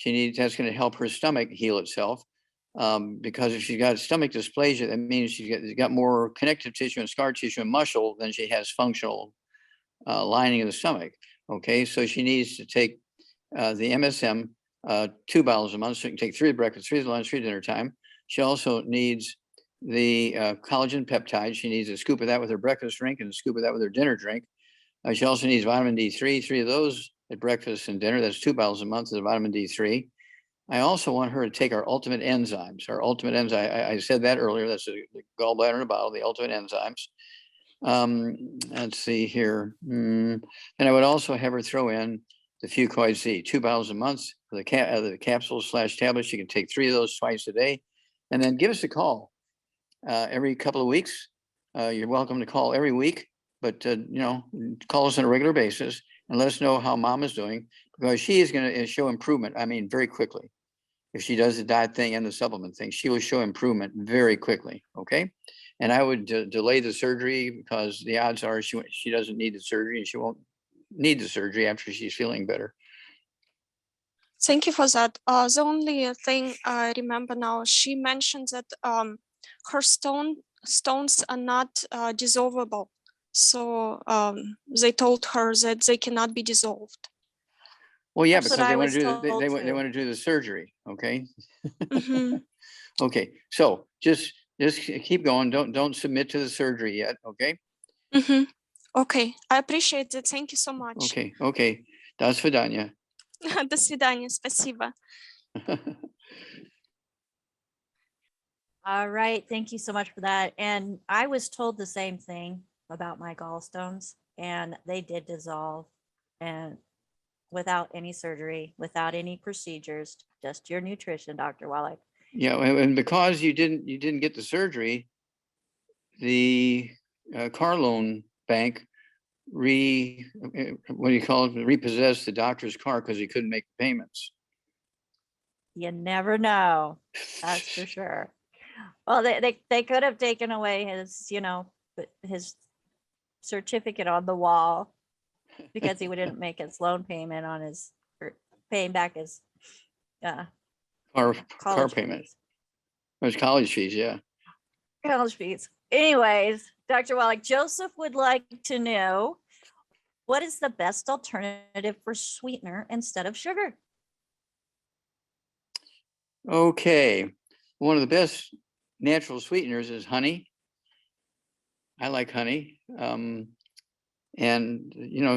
That's going to help her stomach heal itself. Because if she's got stomach dysplasia, that means she's got more connective tissue and scar tissue and muscle than she has functional lining of the stomach. Okay, so she needs to take the MSM 2 bottles a month. So she can take 3 at breakfast, 3 at lunch, 3 at dinner time. She also needs the collagen peptide. She needs a scoop of that with her breakfast drink and a scoop of that with her dinner drink. She also needs vitamin D3, 3 of those at breakfast and dinner. That's 2 bottles a month of vitamin D3. I also want her to take our ultimate enzymes. Our ultimate enzyme, I said that earlier. That's the gallbladder in a bottle, the ultimate enzymes. Let's see here. And I would also have her throw in the Fucoid Z, 2 bottles a month for the capsules / tablets. You can take 3 of those twice a day. And then give us a call every couple of weeks. You're welcome to call every week, but call us on a regular basis and let us know how mom is doing, because she is going to show improvement. I mean, very quickly. If she does the diet thing and the supplement thing, she will show improvement very quickly. Okay. And I would delay the surgery because the odds are she doesn't need the surgery, and she won't need the surgery after she's feeling better. Thank you for that. The only thing I remember now, she mentioned that her stones are not dissolvable. So they told her that they cannot be dissolved. Well, yeah, That's what because I they want was to do told they want to do the surgery. Okay. Mhm. Okay. So just keep going. Don't submit to the surgery yet. Okay. Mhm. Okay, I appreciate it. Thank you so much. Okay. Okay. До свидания. До свидания. Спасибо. All right. Thank you so much for that. And I was told the same thing about my gallstones, and they did dissolve, and without any surgery, without any procedures, just your nutrition, Dr. Wallach. Yeah, and because you didn't get the surgery, the car loan bank repossessed the doctor's car because he couldn't make the payments. You never know. That's for sure. Well, they could have taken away his certificate on the wall because he wouldn't make his loan payment on paying back his Car college payment. fees. It was college fees, yeah. College fees. Anyways, Dr. Wallach, Joseph would like to know, what is the best alternative for sweetener instead of sugar? Okay. One of the best natural sweeteners is honey. I like honey. And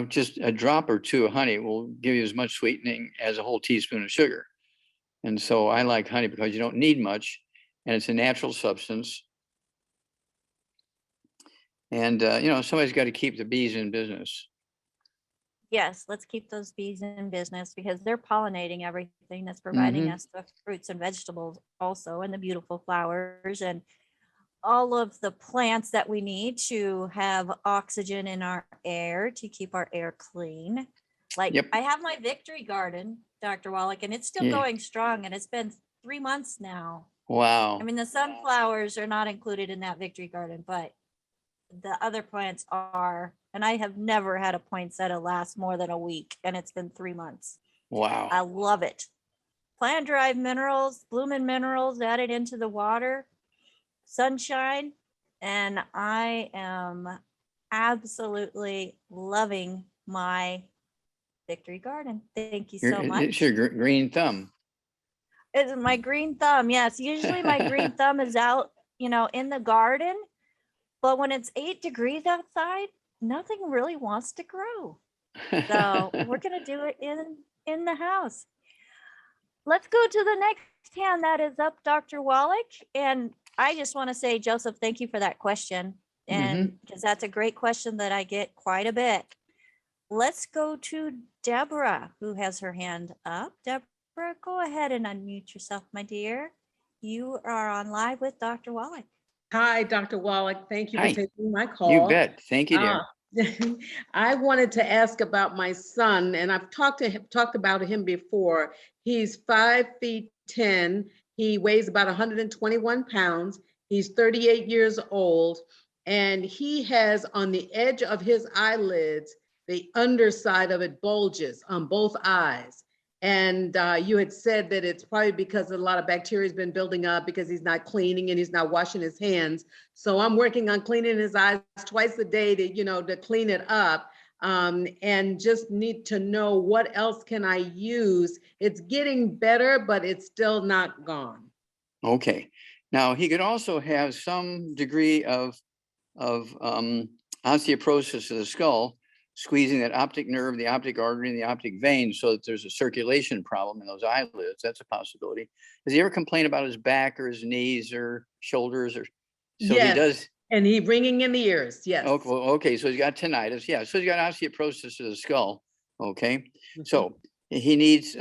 just a drop or 2 of honey will give you as much sweetening as a whole teaspoon of sugar. And so I like honey because you don't need much, and it's a natural substance. And somebody's got to keep the bees in business. Yes, let's keep those bees in business because they're pollinating everything that's providing us the fruits and vegetables also, and the beautiful flowers and all of the plants that we need to have oxygen in our air to keep our air clean. Like Yep. I have my victory garden, Dr. Wallach, and it's still Yeah. going strong, and it's been 3 months now. Wow. I mean, the sunflowers are not included in that victory garden, but the other plants are, and I have never had a poinsettia last more than a week, and it's been 3 months. Wow. I love it. Plant drive minerals, blooming minerals added into the water, sunshine, and I am absolutely loving my victory garden. Thank you so much. It's your green thumb. It's my green thumb. Yes, usually my green thumb is out, in the garden. But when it's 8 degrees outside, nothing really wants to grow. So we're gonna do it in the house. Let's go to the next hand that is up, Dr. Wallach. And I just want to say, Joseph, thank you for that question. And because that's a great question that I get quite a bit. Let's go to Deborah, who has her hand up. Deborah, go ahead and unmute yourself, my dear. You are on live with Dr. Wallach. Hi, Dr. Wallach. Thank you Hi. for taking my call. You bet. Thank you, dear. I wanted to ask about my son, and I've talked about him before. He's 5'10". He weighs about 121 pounds. He's 38 years old, and he has on the edge of his eyelids, the underside of it bulges on both eyes. And you had said that it's probably because a lot of bacteria has been building up because he's not cleaning and he's not washing his hands. So I'm working on cleaning his eyes twice a day to clean it up, and just need to know what else can I use. It's getting better, but it's still not gone. Okay. Now he could also have some degree of osteoporosis of the skull, squeezing that optic nerve, the optic artery, and the optic vein, so that there's a circulation problem in those eyelids. That's a possibility. Does he ever complain about his back or his knees or shoulders? Or so yes. He does. And he ringing in the ears. Yes. Okay. So he's got tinnitus. Yeah. So he's got osteoporosis of the skull. Okay. So he needs,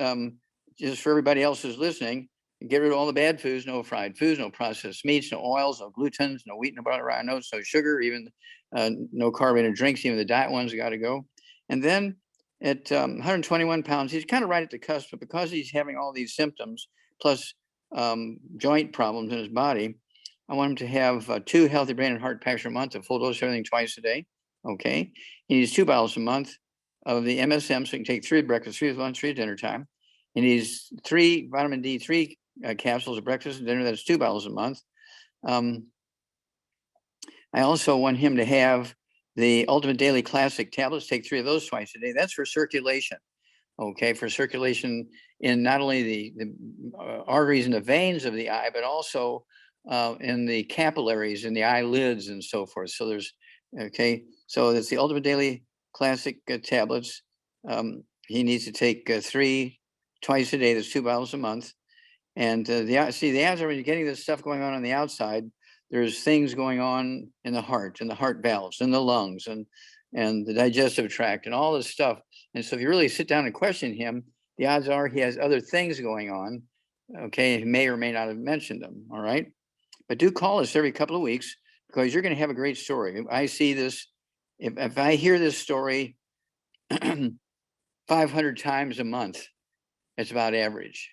just for everybody else who's listening, get rid of all the bad foods, no fried foods, no processed meats, no oils, no glutens, no wheat, no butter, no oats, no sugar, even no carbonated drinks, even the diet ones got to go. And then at 121 pounds, he's kind of right at the cusp, but because he's having all these symptoms, plus joint problems in his body, I want him to have 2 healthy brain and heart packs a month, a full dose of everything twice a day. Okay. He needs 2 bottles a month of the MSM, so he can take 3 at breakfast, 3 at lunch, 3 at dinner time. He needs 3 vitamin D3 capsules at breakfast and dinner. That's 2 bottles a month. I also want him to have the Ultimate Daily Classic tablets. Take 3 of those twice a day. That's for circulation. Okay, for circulation in not only the arteries and the veins of the eye, but also in the capillaries in the eyelids and so forth. So there's, okay, so it's the Ultimate Daily Classic tablets. He needs to take 3 twice a day. That's 2 bottles a month. And the odds are when you're getting this stuff going on the outside, there's things going on in the heart and the heart valves and the lungs and the digestive tract and all this stuff. And so if you really sit down and question him, the odds are he has other things going on. Okay, he may or may not have mentioned them. All right. But do call us every couple of weeks because you're going to have a great story. I see this, if I hear this story 500 times a month, it's about average.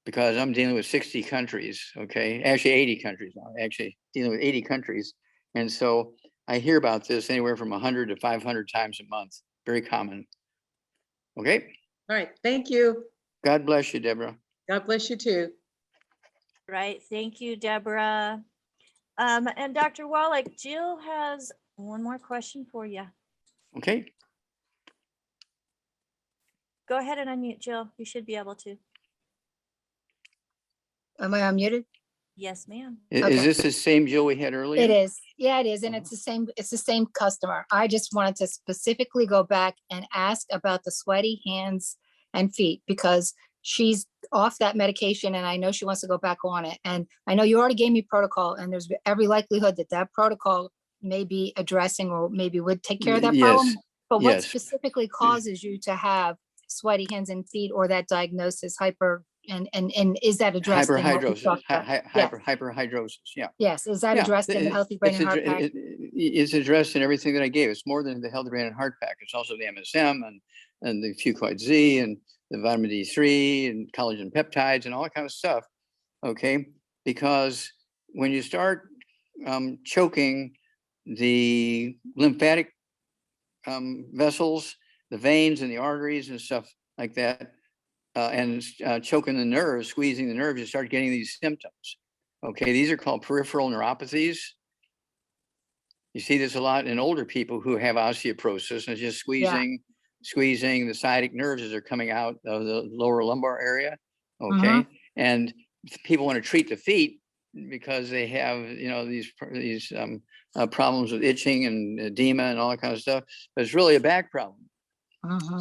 Because I'm dealing with 60 countries, okay? Actually 80 countries now, actually dealing with 80 countries. And so I hear about this anywhere from 100 to 500 times a month. Very common. Okay? All right, thank you. God bless you, Deborah. God bless you too. Right, thank you, Deborah. And Dr. Wallach, Jill has one more question for you. Okay. Go ahead and unmute, Jill. You should be able to. Am I unmuted? Yes, ma'am. Is this the same Jill we had earlier? It is. Yeah, it is. And it's the same customer. I just wanted to specifically go back and ask about the sweaty hands and feet because she's off that medication and I know she wants to go back on it. And I know you already gave me protocol and there's every likelihood that protocol may be addressing or maybe would take care of that problem. But what specifically causes you to have sweaty hands and feet or that diagnosis and is that addressed? Hyperhidrosis. Hyperhidrosis. Yeah. Yes. Is that addressed in the Healthy Brain and Heart Pack? It's addressed in everything that I gave. It's more than the Healthy Brain and Heart Pack. It's also the MSM and the Fucoid Z and the vitamin D3 and collagen peptides and all that kind of stuff. Okay. Because when you start choking the lymphatic vessels, the veins and the arteries and stuff like that, and choking the nerves, squeezing the nerves, you start getting these symptoms. Okay, these are called peripheral neuropathies. You see this a lot in older people who have osteoporosis, and it's just squeezing the sciatic nerves as they're coming out of the lower lumbar area. Okay, And people want to treat the feet because they have, these problems with itching and edema and all that kind of stuff, but it's really a back problem.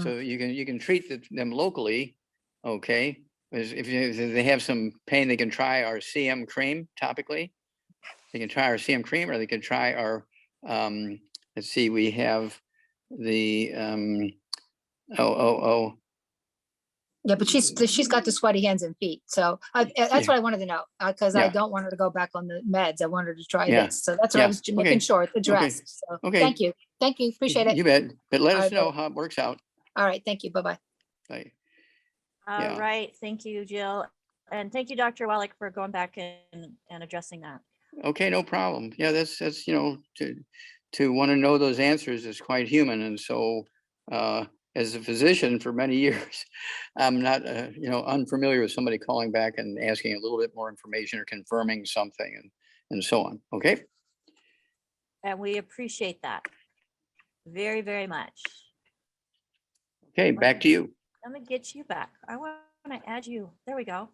So you can treat them locally, okay? If they have some pain, they can try our CM cream topically. They can try our CM cream, or they can try our, let's see, we have the, Yeah, but she's got the sweaty hands and feet. So that's what I wanted to know, because I don't want her to go back on the meds. I wanted her to try this. So that's what I was making sure the dress. So thank you. Thank you. Appreciate it. You bet. But let All us right, know bye. how it works out. All right. Thank you. Bye-bye. Bye. All right. Thank you, Jill. And thank you, Dr. Wallach, for going back and addressing that. Okay, no problem. Yeah, that's to want to know those answers is quite human. And so as a physician for many years, I'm not unfamiliar with somebody calling back and asking a little bit more information or confirming something and so on. Okay. And we appreciate that very, very much. Okay, back to you. Let me get you back. I want to add you. There we go.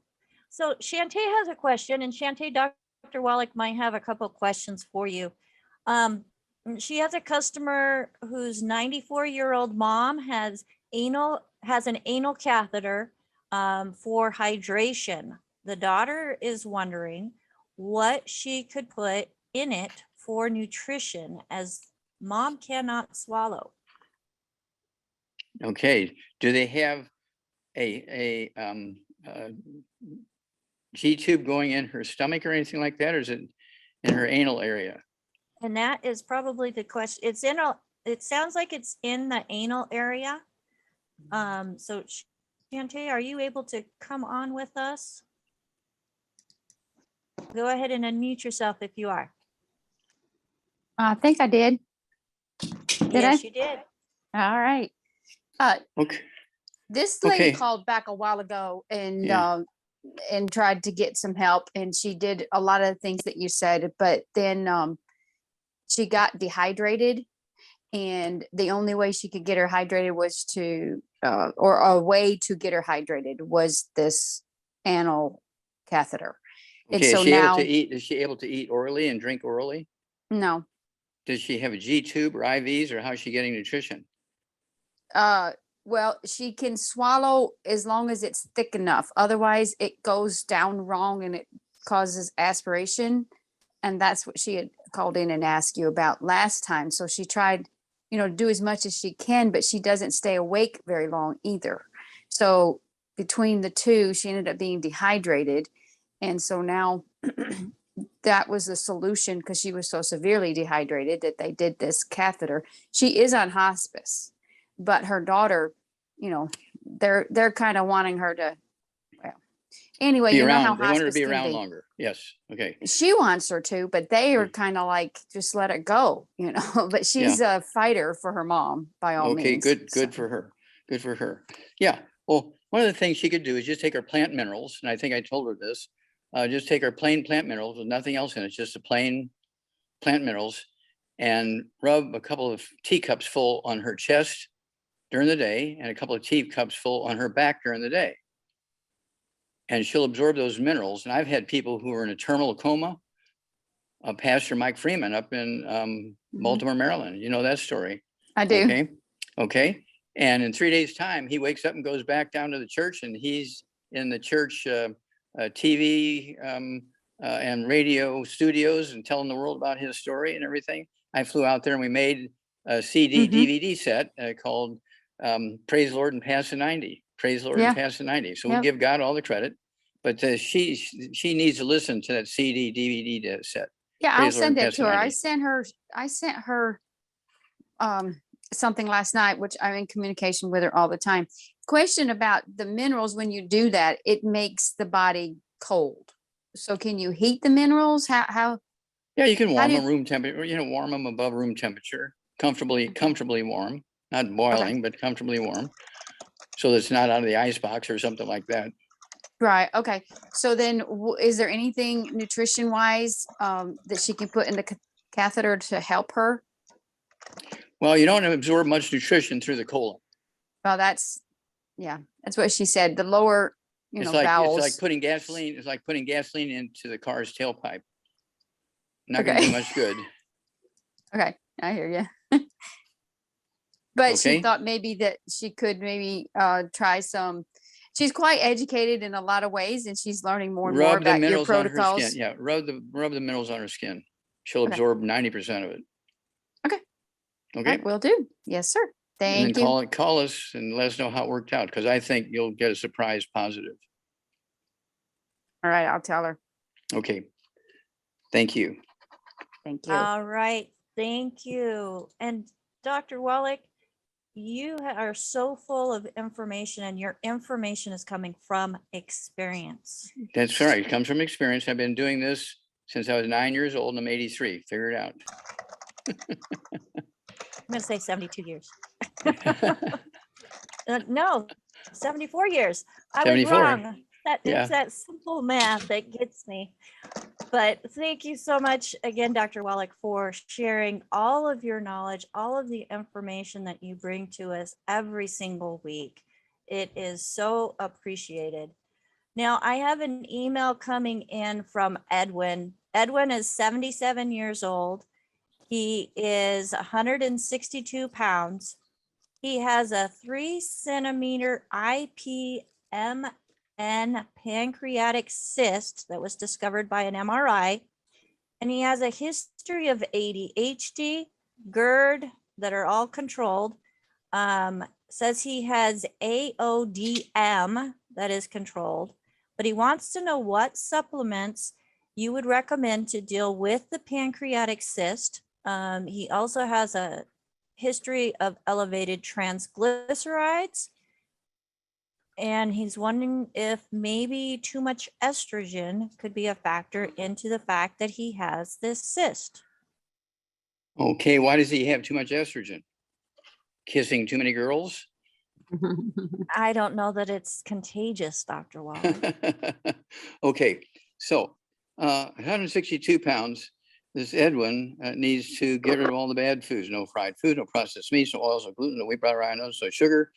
So Shantae has a question, and Shantae, Dr. Wallach might have a couple of questions for you. She has a customer whose 94-year-old mom has an anal catheter for hydration. The daughter is wondering what she could put in it for nutrition, as mom cannot swallow. Okay. Do they have a G tube going in her stomach or anything like that, or is it in her anal area? And that is probably the question. It sounds like it's in the anal area. So Shantae, are you able to come on with us? Go ahead and unmute yourself if you are. I think I did. Yes, you did. All right. Okay. This lady Okay. called back a while ago and Yeah. and tried to get some help, and she did a lot of the things that you said, but then she got dehydrated, and the only way she could get her hydrated was or a way to get her hydrated was this anal catheter. And Okay. so Is she now, able to eat? Is she able to eat orally and drink orally? no. Does she have a G tube or IVs, or how is she getting nutrition? Well, she can swallow as long as it's thick enough. Otherwise, it goes down wrong and it causes aspiration. And that's what she had called in and asked you about last time. So she tried, to do as much as she can, but she doesn't stay awake very long either. So between the two, she ended up being dehydrated. And so now that was the solution, because she was so severely dehydrated that they did this catheter. She is on hospice, but her daughter, they're kind of wanting her to, anyway, Be you know around. how They want her to hospice be can around be. longer. Yes. Okay. She wants her to, but they are kind of like, just let it go, but she's a fighter for her mom by all Okay. means. Good. Good So, for her. Good for her. Yeah. Well, one of the things she could do is just take her plant minerals, and I think I told her this. Just take her plain plant minerals with nothing else in it, just the plain plant minerals, and rub a couple of teacups full on her chest during the day and a couple of teacups full on her back during the day. And she'll absorb those minerals. And I've had people who are in a terminal coma. Pastor Mike Freeman up in Baltimore, Maryland. You know that story. I do. Okay. Okay. And in 3 days' time, he wakes up and goes back down to the church, and he's in the church TV and radio studios and telling the world about his story and everything. I flew out there and we made a CD DVD set called Praise the Lord and Pass the 90. Praise the Lord and Pass the 90. So we'll give God all the credit. But she needs to listen to that CD DVD set. yeah, Praise I'll the Lord and send it Pass to the her. 90. I sent her something last night, which I'm in communication with her all the time. Question about the minerals. When you do that, it makes the body cold. So can you heat the minerals? How? Yeah, you can warm them room temperature, warm them above room temperature, comfortably warm, not boiling, but comfortably warm. So that it's not out of the ice box or something like that. Right. Okay. So then is there anything nutrition wise that she can put in the catheter to help her? Well, you don't absorb much nutrition through the colon. Well, that's what she said. The lower you It's know, like bowels. putting gasoline. It's like putting gasoline into the car's tailpipe. Not going to Okay. do much good. Okay, I hear you. But she Okay. thought maybe that she could maybe try some. She's quite educated in a lot of ways, and she's learning more and more Rub the about your minerals on her protocols. skin. Yeah, rub the minerals on her skin. She'll Okay. absorb 90% of it. Okay. Okay. Will do. Yes, sir. And then Thank you. call us and let us know how it worked out, because I think you'll get a surprise positive. All right, I'll tell her. Okay. Thank you. Thank you. All right, thank you. And Dr. Wallach, you are so full of information, and your information is coming from experience. That's right. It comes from experience. I've been doing this since I was 9 years old, and I'm 83. Figure it out. I'm going to say 72 years. No, 74 years. I was 74. wrong. Yeah. It's that simple math that gets me. But thank you so much again, Dr. Wallach, for sharing all of your knowledge, all of the information that you bring to us every single week. It is so appreciated. Now, I have an email coming in from Edwin. Edwin is 77 years old. He is 162 pounds. He has a 3-centimeter IPMN pancreatic cyst that was discovered by an MRI. And he has a history of ADHD, GERD that are all controlled. Says he has AODM that is controlled, but he wants to know what supplements you would recommend to deal with the pancreatic cyst. He also has a history of elevated triglycerides, and he's wondering if maybe too much estrogen could be a factor into the fact that he has this cyst. Okay. Why does he have too much estrogen? Kissing too many girls? I don't know that it's contagious, Dr. Wallach. Okay. So 162 pounds. This Edwin needs to get rid of all the bad foods, no fried food, no processed meats, no oils, no gluten, no wheat, butter, rye, no sugar.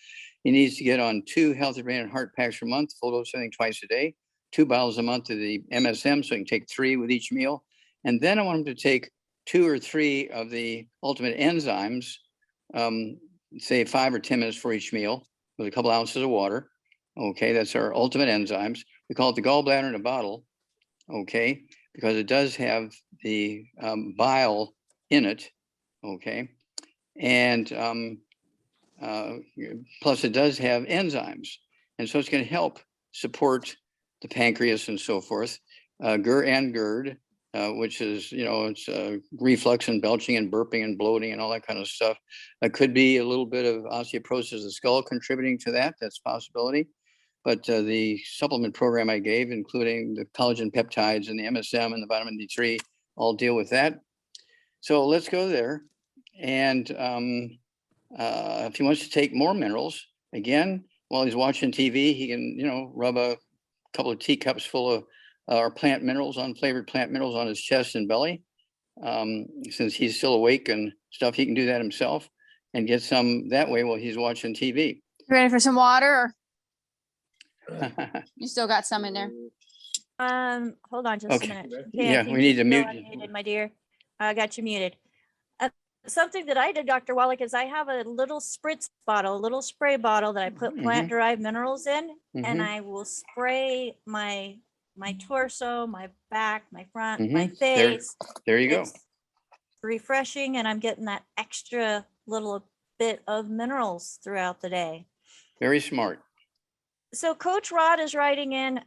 He needs to get on 2 healthy brain and heart packs per month, full dose everything twice a day, 2 bottles a month of the MSM, so he can take 3 with each meal. And then I want him to take 2 or 3 of the ultimate enzymes, say 5 or 10 minutes for each meal with a couple ounces of water. Okay, that's our ultimate enzymes. We call it the gallbladder in a bottle. Okay, because it does have the bile in it. Okay, and plus it does have enzymes, and so it's going to help support the pancreas and so forth. GERD, which is, it's reflux and belching and burping and bloating and all that kind of stuff. It could be a little bit of osteoporosis of the skull contributing to that. That's a possibility. But the supplement program I gave, including the collagen peptides and the MSM and the vitamin D3, all deal with that. So let's go there. And if he wants to take more minerals, again, while he's watching TV, he can, rub a couple of teacups full of our plant minerals, unflavored plant minerals on his chest and belly. Since he's still awake and stuff, he can do that himself and get some that way while he's watching TV. Ready for some water? You still got some in there? Hold on just Okay. a minute. Okay, Yeah, I think we need you're to still mute you. unmuted, my dear. I got you muted. Something that I did, Dr. Wallach, is I have a little spritz bottle, a little spray bottle that I put plant-derived minerals in, and I will spray my torso, my back, my front, my face. There you go. It's refreshing, and I'm getting that extra little bit of minerals throughout the day. Very smart. So Coach Rod is writing in,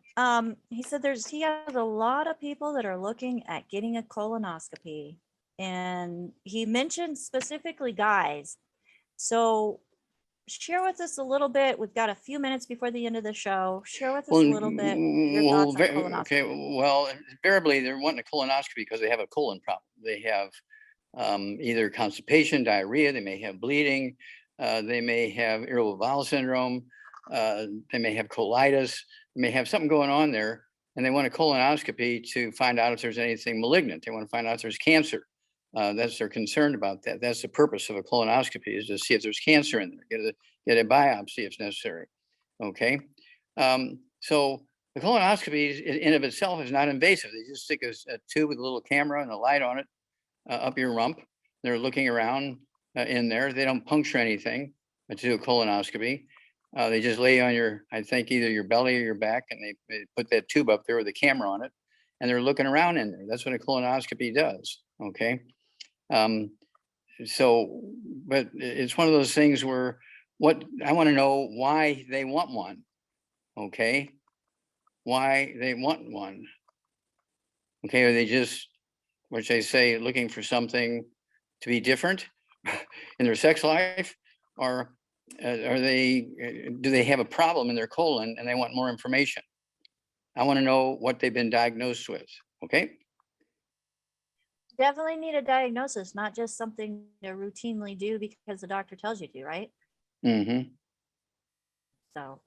he said he has a lot of people that are looking at getting a colonoscopy, and he mentioned specifically guys. So share with us a little bit. We've got a few minutes before the end of the show. Share with us a little bit your thoughts on colonoscopy. Okay, well, invariably they're wanting a colonoscopy because they have a colon problem. They have either constipation, diarrhea, they may have bleeding, they may have irritable bowel syndrome, they may have colitis, they may have something going on there, and they want a colonoscopy to find out if there's anything malignant. They want to find out if there's cancer. They're concerned about that. That's the purpose of a colonoscopy, is to see if there's cancer in there, get a biopsy if necessary. Okay. So the colonoscopy in of itself is not invasive. They just stick a tube with a little camera and a light on it up your rump. They're looking around in there. They don't puncture anything to do a colonoscopy. They just lay on your, I think, either your belly or your back, and they put that tube up there with a camera on it, and they're looking around in there. That's what a colonoscopy does. Okay. So, but it's one of those things where what I want to know why they want one. Okay. Why they want one. Okay. Are they just, which they say, looking for something to be different in their sex life? Or are they, do they have a problem in their colon and they want more information? I want to know what they've been diagnosed with. Okay. Definitely need a diagnosis, not just something to routinely do because the doctor tells you to, right? Mm-hmm. So,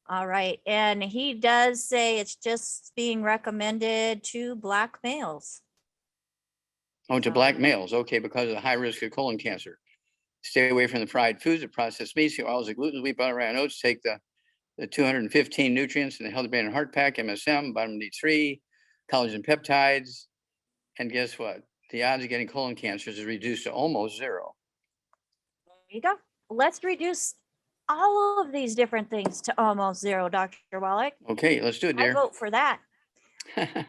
all right. And he does say it's just being recommended to Black males. Oh, to black males. Okay, because of the high risk of colon cancer. Stay away from the fried foods, the processed meats, the oils, the gluten, wheat, butter, rye, and oats. Take the 215 nutrients in the Healthy Brain and Heart Pack, MSM, vitamin D3, collagen peptides. And guess what? The odds of getting colon cancer is reduced to almost zero. There you go. Let's reduce all of these different things to almost zero, Dr. Wallach. Okay, let's do it, I dear. vote for that.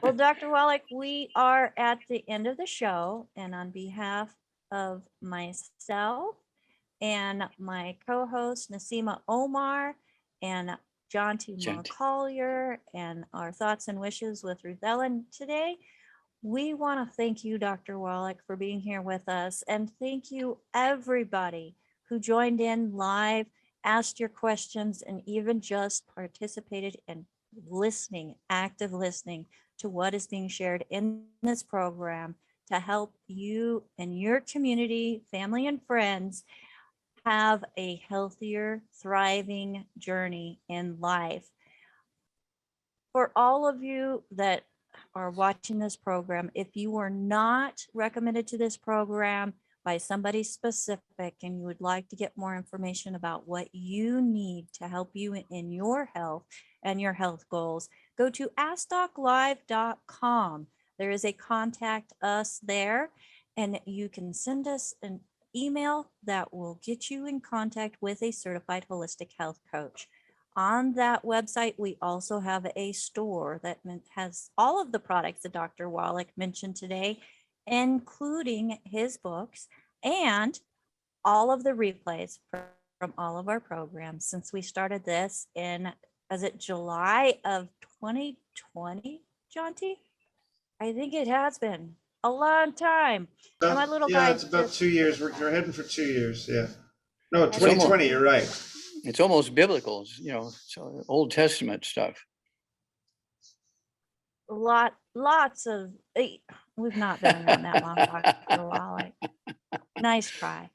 Well, Dr. Wallach, we are at the end of the show, and on behalf of myself and my co-host Nasima Omar and John T. Collier and our thoughts and wishes with Ruth Ellen today, we want to thank you, Dr. Wallach, for being here with us, and thank you everybody who joined in live, asked your questions, and even just participated in listening, active listening to what is being shared in this program to help you and your community, family, and friends have a healthier, thriving journey in life. For all of you that are watching this program, if you were not recommended to this program by somebody specific and you would like to get more information about what you need to help you in your health and your health goals, go to AskDocLive.com. There is a contact us there, and you can send us an email that will get you in contact with a certified holistic health coach. On that website, we also have a store that has all of the products that Dr. Wallach mentioned today, including his books and all of the replays from all of our programs since we started this in, is it July of 2020, John T? I think it has been a long time. And my little guy, it's about 2 years. We're heading for 2 years. Yeah. No, It's 2020. almost- You're right. It's almost biblical, you know, so Old Testament stuff. lots of, we've not been around that long, Dr. Wallach. Nice try.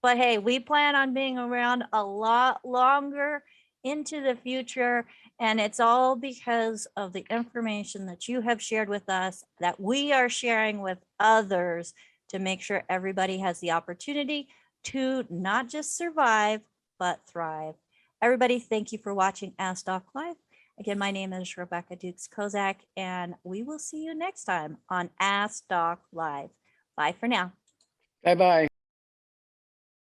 But hey, we plan on being around a lot longer into the future. And it's all because of the information that you have shared with us, that we are sharing with others to make sure everybody has the opportunity to not just survive, but thrive. Everybody, thank you for watching Ask Doc Live. Again, my name is Rebecca Dukes-Kozak, and we will see you next time on Ask Doc Live. Bye for now. Bye-bye.